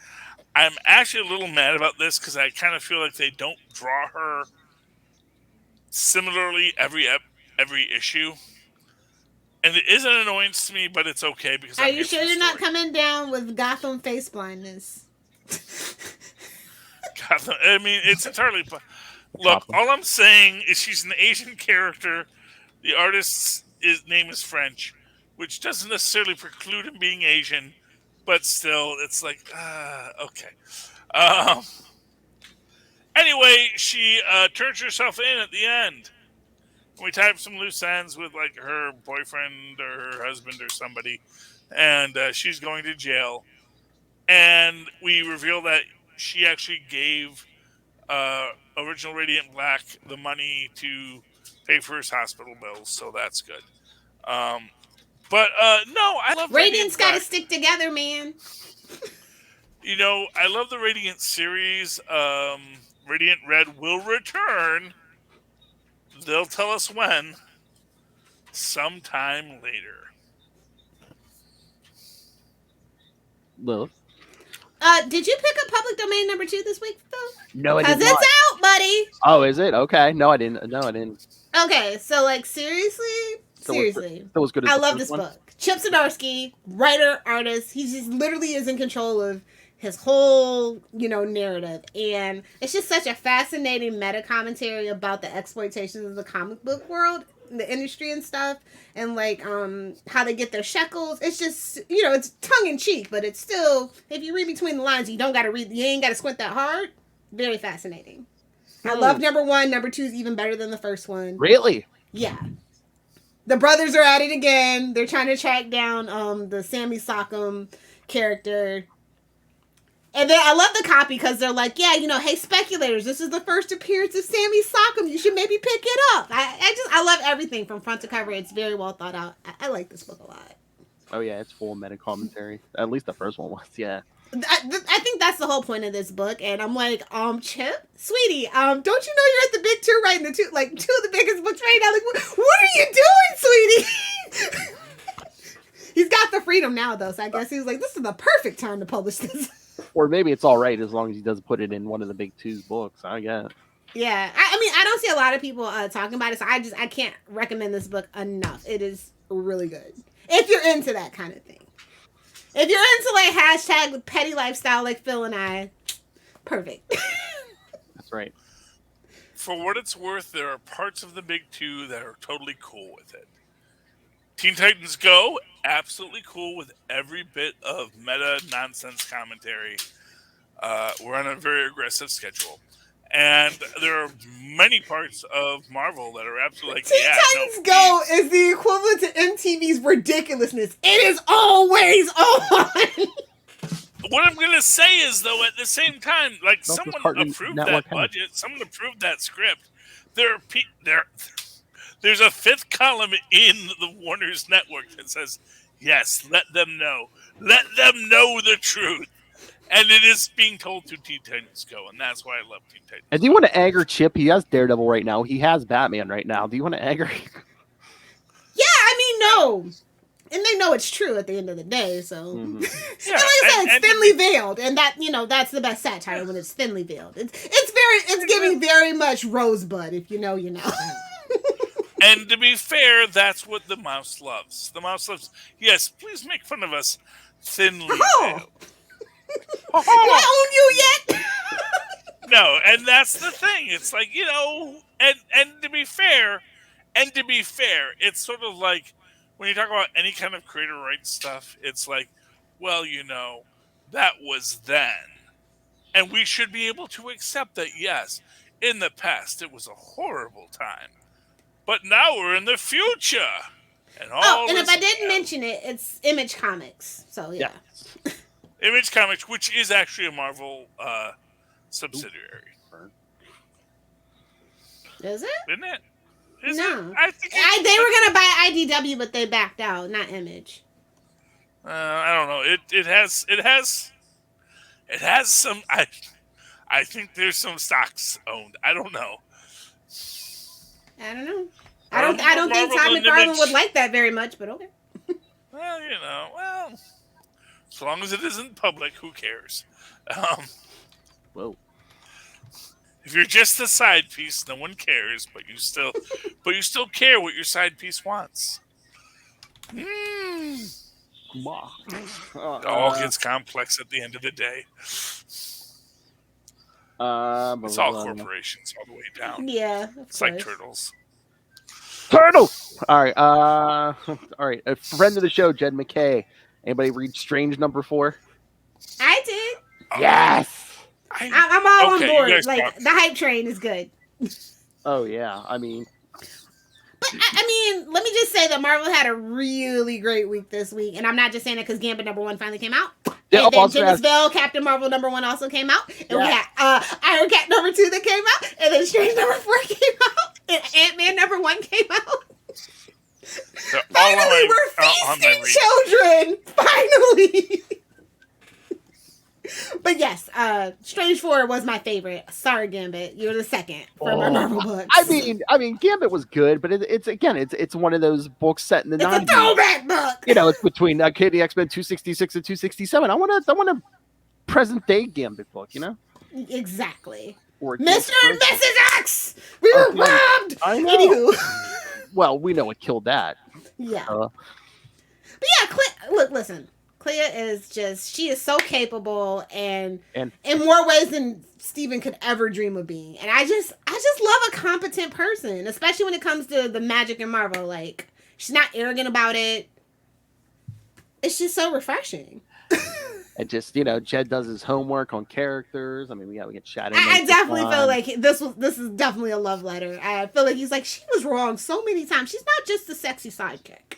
I'm actually a little mad about this because I kind of feel like they don't draw her similarly every issue. And it is an annoyance to me, but it's okay because Are I'm you here sure for the you're not story. coming down with Gotham face blindness? Gotham, I mean, it's entirely. Look, Gotham. all I'm saying is she's an Asian character. The artist's name is French, which doesn't necessarily preclude him being Asian, but still, it's like, okay. Um, anyway, she turns herself in at the end. We tie up some loose ends with like her boyfriend or her husband or somebody, and she's going to jail. And we reveal that she actually gave original Radiant Black the money to pay for his hospital bills, so that's good. But no, I love Radiant's Radiant got to Black. stick together, man. You know, I love the Radiant series. Radiant Red will return. They'll tell us when. Sometime later. Lilith. Did you pick up Public Domain number 2 this week, though? No, I Because did not. it's out, buddy. Oh, is it? Okay. No, I didn't. No, I didn't. Okay, so like seriously, Still as good as I the love first this one? book. Chip Zdarsky, writer, artist. He just literally is in control of his whole, narrative, and it's just such a fascinating meta commentary about the exploitation of the comic book world, the industry and stuff, and like how they get their shekels. It's just it's tongue in cheek, but it's still, if you read between the lines, you ain't got to squint that hard. Very fascinating. I love number 1. Number 2 is even better than the first one. Really? Yeah. The brothers are at it again. They're trying to track down the Sammy Sockham character. And then I love the copy because they're like, yeah, hey, speculators, this is the first appearance of Sammy Sockham. You should maybe pick it up. I love everything from front to cover. It's very well thought out. I like this book a lot. Oh, yeah, it's full of meta commentary. At least the first one was, yeah. I think that's the whole point of this book, and I'm like, Chip, sweetie, don't you know you're at the big 2 writing two of the biggest books right now? Like, what are you doing, sweetie? He's got the freedom now, though, so I guess he was like, this is the perfect time to publish this. Or maybe it's all right as long as he does put it in one of the big 2's books, I guess. Yeah, I mean, I don't see a lot of people talking about it, so I can't recommend this book enough. It is really good if you're into that kind of thing. If you're into like hashtag petty lifestyle like Phil and I, perfect. That's right. For what it's worth, there are parts of the big 2 that are totally cool with it. Teen Titans Go, absolutely cool with every bit of meta nonsense commentary. We're on a very aggressive schedule. And there are many parts of Marvel that are absolutely like, Teen Titans Go is the equivalent to MTV's ridiculousness. It is always on. What I'm going to say is, though, at the same time, like, someone approved that budget, someone approved that script. There's a 5th column in the Warner's network that says, yes, let them know. Let them know the truth. And it is being told to Teen Titans Go, and that's why I love Teen Titans. And do you want to anger Chip? He has Daredevil right now. He has Batman right now. Do you want to anger him? Yeah, I mean, no. And they know it's true at the end of the day, so. Mm-hmm. Yeah, and like I said, it's thinly veiled, and that, that's the best satire when it's thinly veiled. It's giving very much Rosebud, if you know, you know. And to be fair, that's what the mouse loves. The mouse loves, yes, please make fun of us thinly veiled. Do I own you yet? No, and that's the thing. It's like, and to be fair, it's sort of like when you talk about any kind of creator rights stuff, it's like, well, that was then. And we should be able to accept that, yes, in the past it was a horrible time. But now we're in the future. And if I didn't mention it, it's Image Comics. So, yeah. Image Comics, which is actually a Marvel subsidiary. Is it? Isn't it? No. I think they were going to buy IDW, but they backed out, not Image. I don't know. It has some. I think there's some stocks owned. I don't know. I don't know. I don't think Todd McFarlane would like that very much, but okay. Well, as long as it isn't public, who cares? Whoa. If you're just a side piece, no one cares, but you still care what your side piece wants. It all gets complex at the end of the day. It's all corporations all the way down. Yeah, it's like turtles. Turtles. All right. All right. A friend of the show, Jed McKay. Anybody read Strange #4? I did. Yes. I'm all on board. Like the hype train is good. Oh yeah. I mean, I mean, let me just say that Marvel had a really great week this week, and I'm not just saying it because Gambit #1 finally came out. Yeah, and then Genis-Vell, Captain Marvel #1 also came out, and we had Iron Cat #2 that came out, and then Strange #4 came out, and Ant-Man #1 came out. Finally, we're feasting children. Finally. But yes, Strange 4 was my favorite. Sorry, Gambit, you're the second for my Marvel books. I mean, Gambit was good, but it's one of those books set in the 90s. It's a throwback book. You know, it's between Kid the X-Men 266 and 267. I want a present day Gambit book. You know, exactly. Or Mr. and Mrs. X, we were robbed. I know. Anywho. Well, we know what killed that. Yeah. But yeah, look, listen. Clea is she is so capable and in more ways than Steven could ever dream of being. And I just love a competent person, especially when it comes to the magic in Marvel. Like, she's not arrogant about it. It's just so refreshing. And just, Jed does his homework on characters. I mean, we get Shadow. I definitely feel like this is definitely a love letter. I feel like he's like, she was wrong so many times. She's not just a sexy sidekick.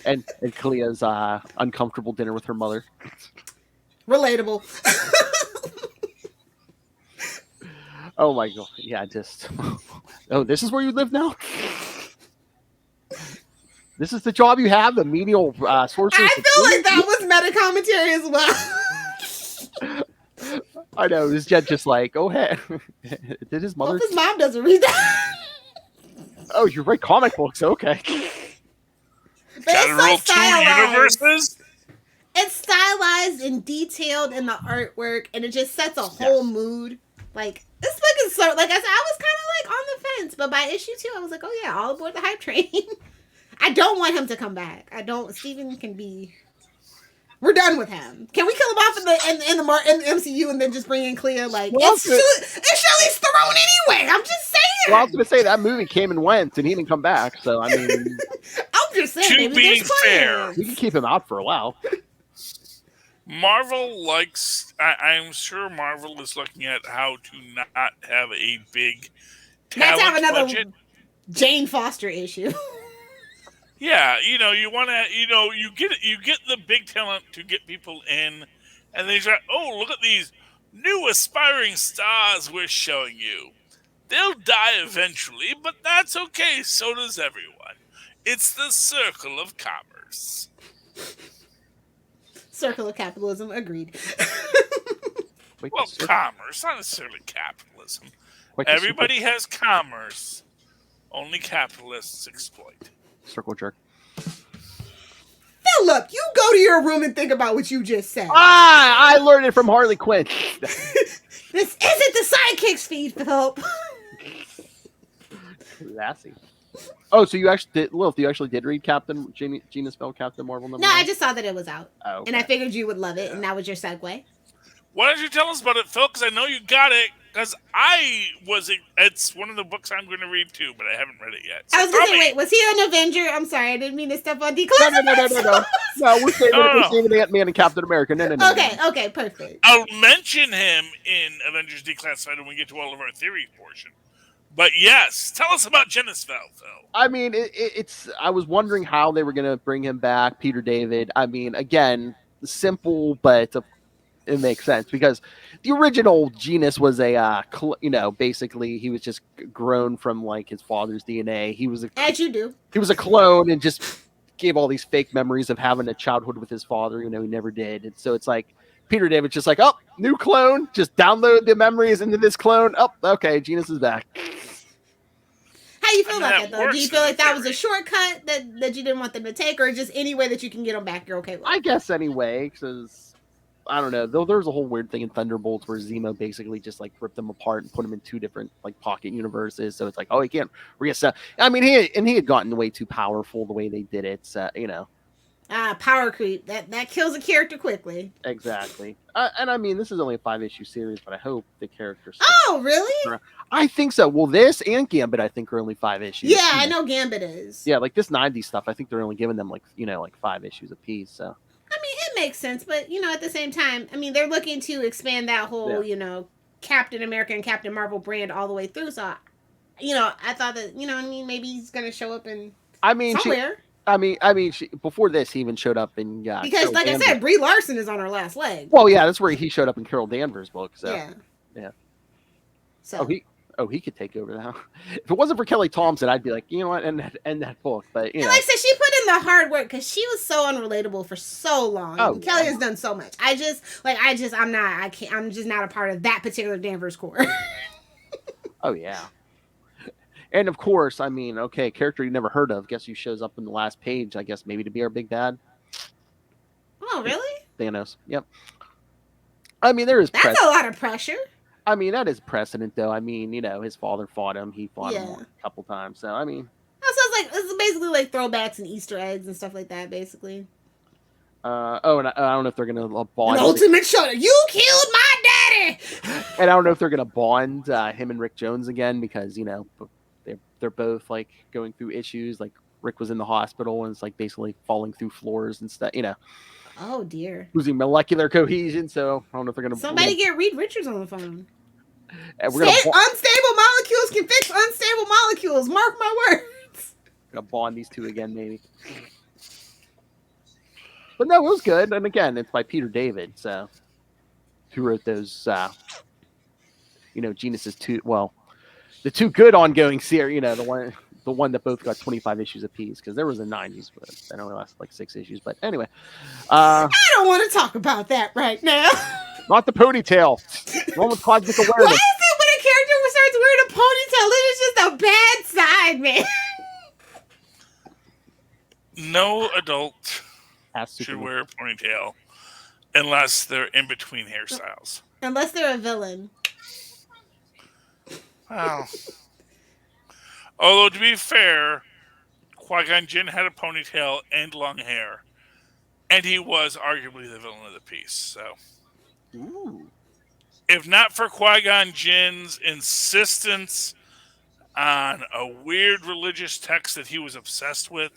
And Clea's uncomfortable dinner with her mother. Relatable. Oh my god! Yeah, just. Oh, this is where you live now. This is the job you have, the menial sorcerer. I feel like that was meta commentary as well. I know. Is Jed just like, oh hey, did his mother? Well, if his mom doesn't read that. Oh, you write comic books, okay? Gotta roll 2 universes. It's stylized and detailed in the artwork, and it just sets a whole mood. Like, this book is so, like I said, I was kind of like on the fence, but by issue 2, I was like, oh yeah, all aboard the hype train. I don't want him to come back. Steven can be. We're done with him. Can we kill him off in the MCU and then just bring in Clea? Like, it's Shelley's throne anyway. I'm just saying. Well, I was gonna say that movie came and went, and he didn't come back. So I mean, I'm just saying. To be fair, we can keep him out for a while. Marvel likes. I'm sure Marvel is looking at how to not have a big talent Let's have another budget. Jane Foster issue. Yeah, you want to, you get the big talent to get people in, and they say, oh, look at these new aspiring stars we're showing you. They'll die eventually, but that's okay. So does everyone. It's the circle of commerce. Circle of capitalism, agreed. Well, commerce, not necessarily capitalism. Everybody has commerce. Only capitalists exploit. Circle jerk. Philip, you go to your room and think about what you just said. I learned it from Harley Quinn. This isn't the sidekicks feed, Philip. Classy. Oh, so you actually did read Captain Genis-Vell, Captain Marvel #1? No, I just saw that it was out. Oh, okay. And I figured you would love it, and that was your segue. Why don't you tell us about it, Phil? Because I know you got it. Because it's one of the books I'm going to read too, but I haven't read it yet. So I was going to say, wait, was he an Avenger? I'm sorry, I didn't mean to step on D-Class. No, we're saving Ant-Man and Captain America. No. Okay, perfect. I'll mention him in Avengers Declassified when we get to all of our theory portion. But yes, tell us about Genis-Vell, Phil. I mean, it's. I was wondering how they were going to bring him back, Peter David. I mean, again, simple, but it makes sense because the original Genis was basically he was just grown from like his father's DNA. He was as you do. He was a clone and just gave all these fake memories of having a childhood with his father. He never did. And so it's like Peter David's just like, oh, new clone. Just download the memories into this clone. Oh, okay, Genis is back. How you feel about that though? Do you feel like that was a shortcut that you didn't want them to take, or just any way that you can get them back, you're okay with? I guess anyway, because I don't know. Though there's a whole weird thing in Thunderbolts where Zemo basically just like ripped them apart and put them in two different like pocket universes. So it's like, oh, he can't reassess. I mean, he had gotten way too powerful the way they did it. So, Power creep. That kills a character quickly. Exactly. And I mean, this is only a 5-issue series, but I hope the characters. Oh, really? I think so. Well, this and Gambit, I think, are only 5 issues. Yeah, I know Gambit is. Yeah, like this 90s stuff, I think they're only giving them like 5 issues apiece. So. I mean, it makes sense, but at the same time, I mean, they're looking to expand that whole, Captain America and Captain Marvel brand all the way through. So, I thought that, maybe he's gonna show up in somewhere. Before this, he even showed up in because, Carol like Danvers. I said, Brie Larson is on her last leg. Well, yeah, that's where he showed up in Carol Danvers' book. So yeah. So he could take over now. If it wasn't for Kelly Thompson, I'd be like, you know what, end that book. But like I said, she put in the hard work because she was so unrelatable for so long. Oh, Kelly has done so much. I'm just not a part of that particular Danvers core. Oh yeah. And of course, I mean, okay, character you never heard of. Guess who shows up in the last page? I guess maybe to be our big bad. Oh, really? Thanos. Yep. I mean, there is. That's a lot of pressure. I mean, that is precedent, though. I mean, his father fought him. He fought him a couple times. So, I mean. So it's basically like throwbacks and Easter eggs and stuff like that, basically. And I don't know if they're gonna bond. An ultimate shudder. You killed my daddy. And I don't know if they're gonna bond him and Rick Jones again because they're both like going through issues. Like Rick was in the hospital and it's like basically falling through floors and stuff. Oh dear. Losing molecular cohesion. So I don't know if they're gonna. Somebody get Reed Richards on the phone. Unstable molecules can fix unstable molecules. Mark my words. Gonna bond these two again, maybe. But no, it was good. And again, it's by Peter David. So who wrote those? Genis's two. Well, the two good ongoing series. The one that both got 25 issues apiece because there was a 90s, but that only lasted like 6 issues. But anyway, I don't want to talk about that right now. Not the ponytail. One with cosmic awareness. Why is it when a character starts wearing a ponytail, it is just a bad side, man? No adult should wear a ponytail unless they're in between hairstyles. Unless they're a villain. Wow. Although, to be fair, Qui-Gon Jinn had a ponytail and long hair. And he was arguably the villain of the piece. So, if not for Qui-Gon Jinn's insistence on a weird religious text that he was obsessed with,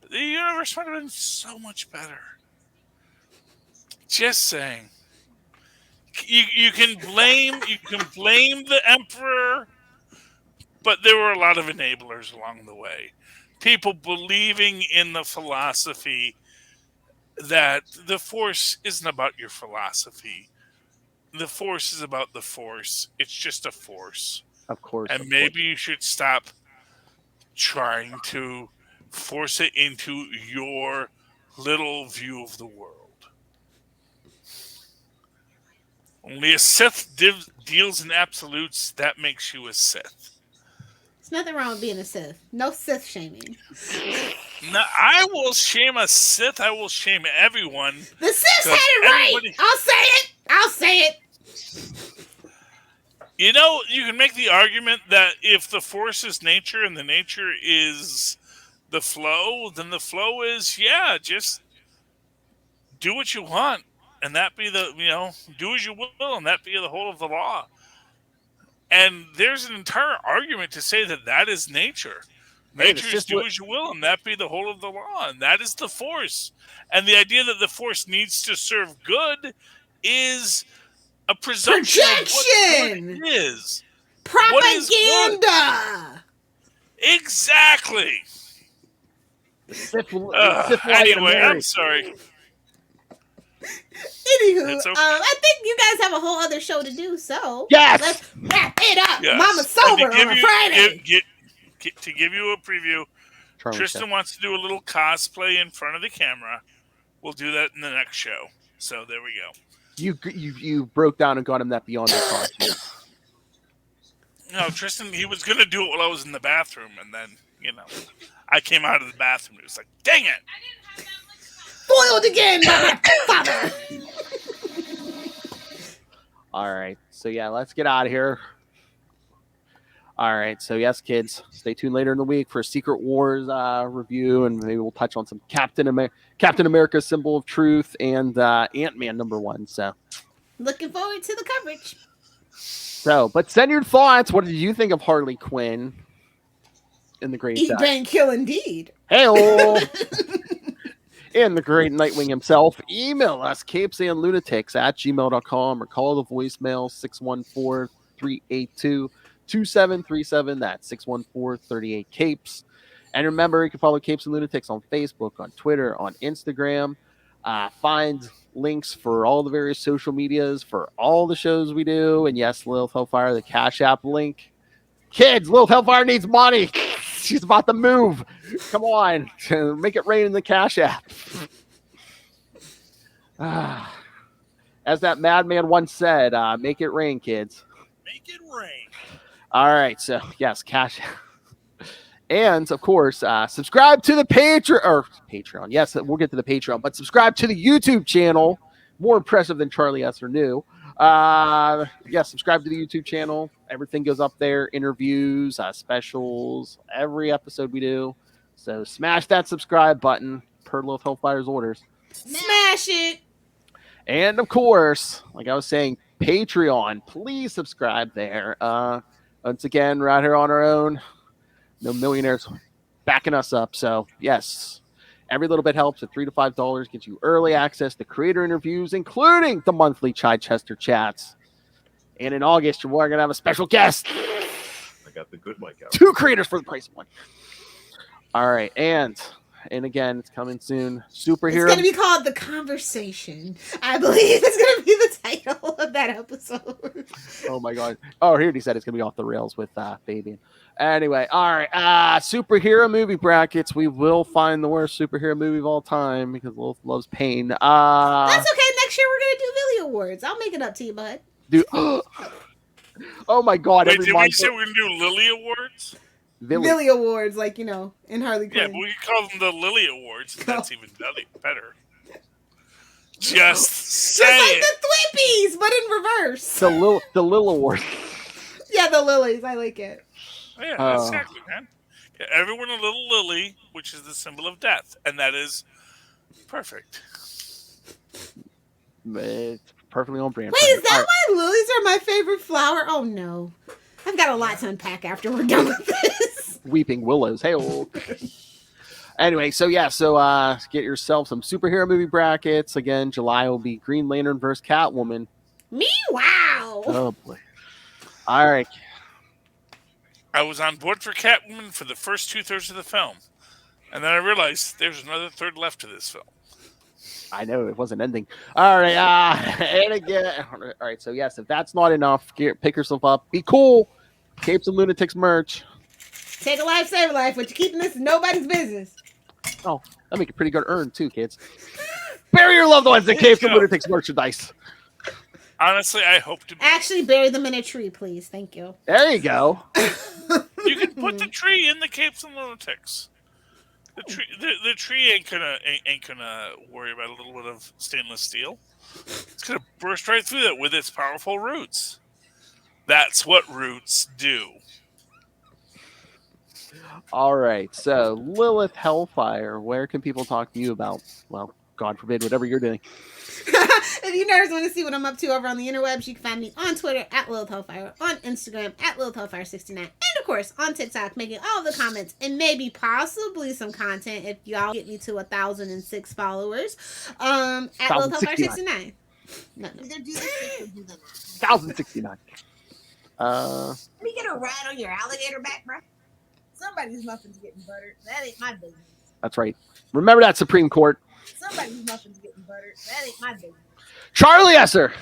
the universe might have been so much better. Just saying. You can blame the Emperor, but there were a lot of enablers along the way. People believing in the philosophy that the Force isn't about your philosophy. The Force is about the Force. It's just a force. Of course. And maybe you should stop trying to force it into your little view of the world. Only a Sith deals in absolutes. That makes you a Sith. There's nothing wrong with being a Sith. No Sith shaming. No, I will shame a Sith. I will shame everyone. The Sith had it right. I'll say it. You can make the argument that if the Force is nature and the nature is the flow, then the flow is, just do what you want. And that be do as you will, and that be the whole of the law. And there's an entire argument to say that is nature. Nature is do as you will, and that be the whole of the law. And that is the Force. And the idea that the Force needs to serve good is a presumption projection. Of what good is. Propaganda. Exactly. Anyway, I'm sorry. Anywho, okay. I think you guys have a whole other show to do, so let's wrap it up. Yes. Mama's sober on a Friday. To give you a preview, Tristan wants to do a little cosplay in front of the camera. We'll do that in the next show. So there we go. You broke down and got him that Beyond the costume. No, Tristan, he was going to do it while I was in the bathroom, and then, I came out of the bathroom. It was like, dang it! Foiled again by my father! All right. So yeah, let's get out of here. All right. So yes, kids, stay tuned later in the week for a Secret Wars review, and maybe we'll touch on some Captain America: Symbol of Truth and Ant-Man #1. So Looking forward to the coverage. but send your thoughts. What did you think of Harley Quinn in the great Eat, bang, kill, indeed. Hey-o! And the great Nightwing himself. Email us, CapesandLunatics@gmail.com, or call the voicemail 614-382-2737. That's 614-38-CAPES. And remember, you can follow Capes and Lunatics on Facebook, on Twitter, on Instagram. Find links for all the various social medias for all the shows we do. And yes, Lilith Hellfire, the Cash App link. Kids, Lilith Hellfire needs money. She's about to move. Come on. Make it rain in the Cash App. As that madman once said, make it rain, kids. Make it rain. All right. So, yes, Cash App. And, of course, subscribe to the Patreon. Yes, we'll get to the Patreon. But subscribe to the YouTube channel. More impressive than Charlie Esser knew. Subscribe to the YouTube channel. Everything goes up there. Interviews, specials, every episode we do. So smash that subscribe button per Lilith Hellfire's orders. Smash it. And of course, like I was saying, Patreon. Please subscribe there. Once again, we're out here on our own. No millionaires backing us up. So yes, every little bit helps. At $3 to $5 gets you early access to creator interviews, including the monthly Chichester chats. And in August, we're going to have a special guest. I got the good mic out. 2 creators for the price of 1. All right. And again, it's coming soon. Superhero. It's going to be called The Conversation. I believe it's going to be the title of that episode. Oh, my God. Oh, he already said it's going to be off the rails with Fabian. Anyway, all right. Superhero movie brackets. We will find the worst superhero movie of all time because Lilith loves pain. That's okay. Next year, we're going to do Billy Awards. I'll make it up to you, bud. Dude. Oh, my God. Wait, did we say we're going to do Lily Awards? Lily Awards, like, in Harley Quinn. Yeah, but we could call them the Lily Awards. That's even better. Just saying. Like the Thwippies, but in reverse. The Lil Award. Yeah, the Lilies. I like it. Yeah, exactly, man. Yeah, everyone a little lily, which is the symbol of death, and that is perfect. It's perfectly on brand. Wait, is that why lilies are my favorite flower? Oh, no. I've got a lot to unpack after we're done with this. Weeping willows. Hey. Anyway, so get yourself some superhero movie brackets. Again, July will be Green Lantern versus Catwoman. Me? Wow. Oh boy. All right. I was on board for Catwoman for the first 2/3 of the film, and then I realized there's another third left to this film. I know it wasn't ending. All right, and again, all right. So yes, if that's not enough, pick yourself up. Be cool. Capes and Lunatics merch. Take a life, save a life. What you keeping this is nobody's business. Oh, that'll make a pretty good earn too, kids. Bury your loved ones in Capes and Lunatics merchandise. Honestly, I hope to actually bury them in a tree, please. Thank you. There you go. You can put the tree in the Capes and Lunatics. The tree ain't gonna worry about a little bit of stainless steel. It's gonna burst right through that with its powerful roots. That's what roots do. All right. So Lilith Hellfire, where can people talk to you about? Well, God forbid, whatever you're doing. If you nerds want to see what I'm up to over on the interwebs, you can find me on Twitter at Lilith Hellfire, on Instagram at Lilith Hellfire69, and of course on TikTok, making all the comments and maybe possibly some content if y'all get me to 1,006 followers. At Lilith Hellfire69. No. Either do this or do that. 1,069. Let me get a ride on your alligator back, bro. Somebody's muffins getting buttered. That ain't my business. That's right. Remember that, Supreme Court. Somebody's muffins getting buttered. That ain't my business. Charlie Esser.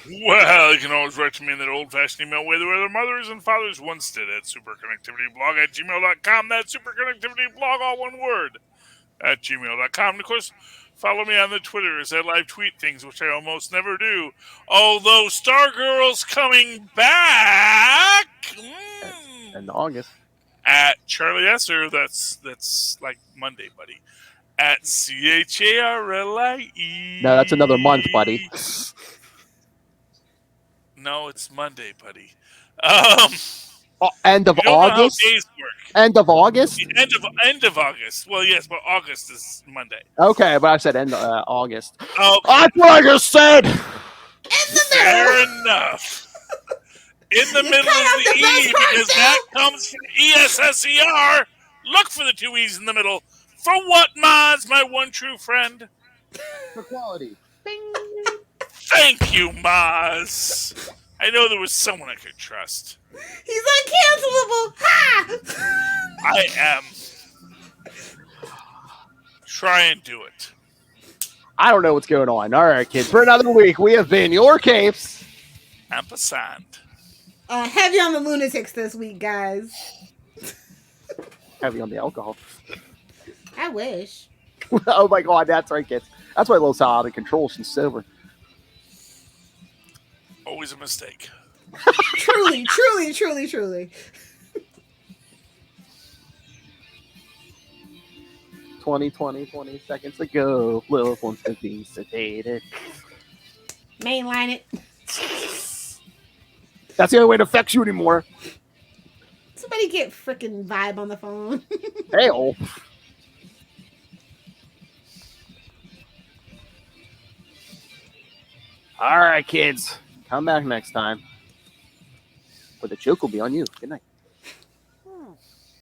Well, you can always write to me in that old-fashioned email way the way their mothers and fathers once did at superconnectivityblog@gmail.com. That's superconnectivityblog, all one word, at gmail.com. And, of course, follow me on the Twitter as I live tweet things, which I almost never do. Although Stargirl's coming back In August. at Charlie Esser. That's like Monday, buddy. At CHARLIE. No, that's another month, buddy. No, it's Monday, buddy. End of You don't know how August? days work. End of August? End of August. Well, yes, but August is Monday. Okay, but I said end of August. Oh, That's what I just said! In the fair middle. enough. In the You middle cut of out the the best E, part, because Phil. that comes from ESSER. Look for the 2 E's in the middle. For what, Maz, my one true friend? For quality. Thank you, Maz. I know there was someone I could trust. He's uncancelable. Ha! I am. Try and do it. I don't know what's going on. All right, kids. For another week, we have been your Capes. Ampersand. Heavy on the lunatics this week, guys. Heavy on the alcohol. I wish. Oh my god, that's right, kids. That's why Lil's out of control. She's sober. Always a mistake. Truly, truly, truly, truly. 20 seconds ago. Lil wants to be sedated. Mainline it. That's the only way it affects you anymore. Somebody get frickin' Vibe on the phone. Hey, oh. All right, kids. Come back next time. But the joke will be on you. Good night.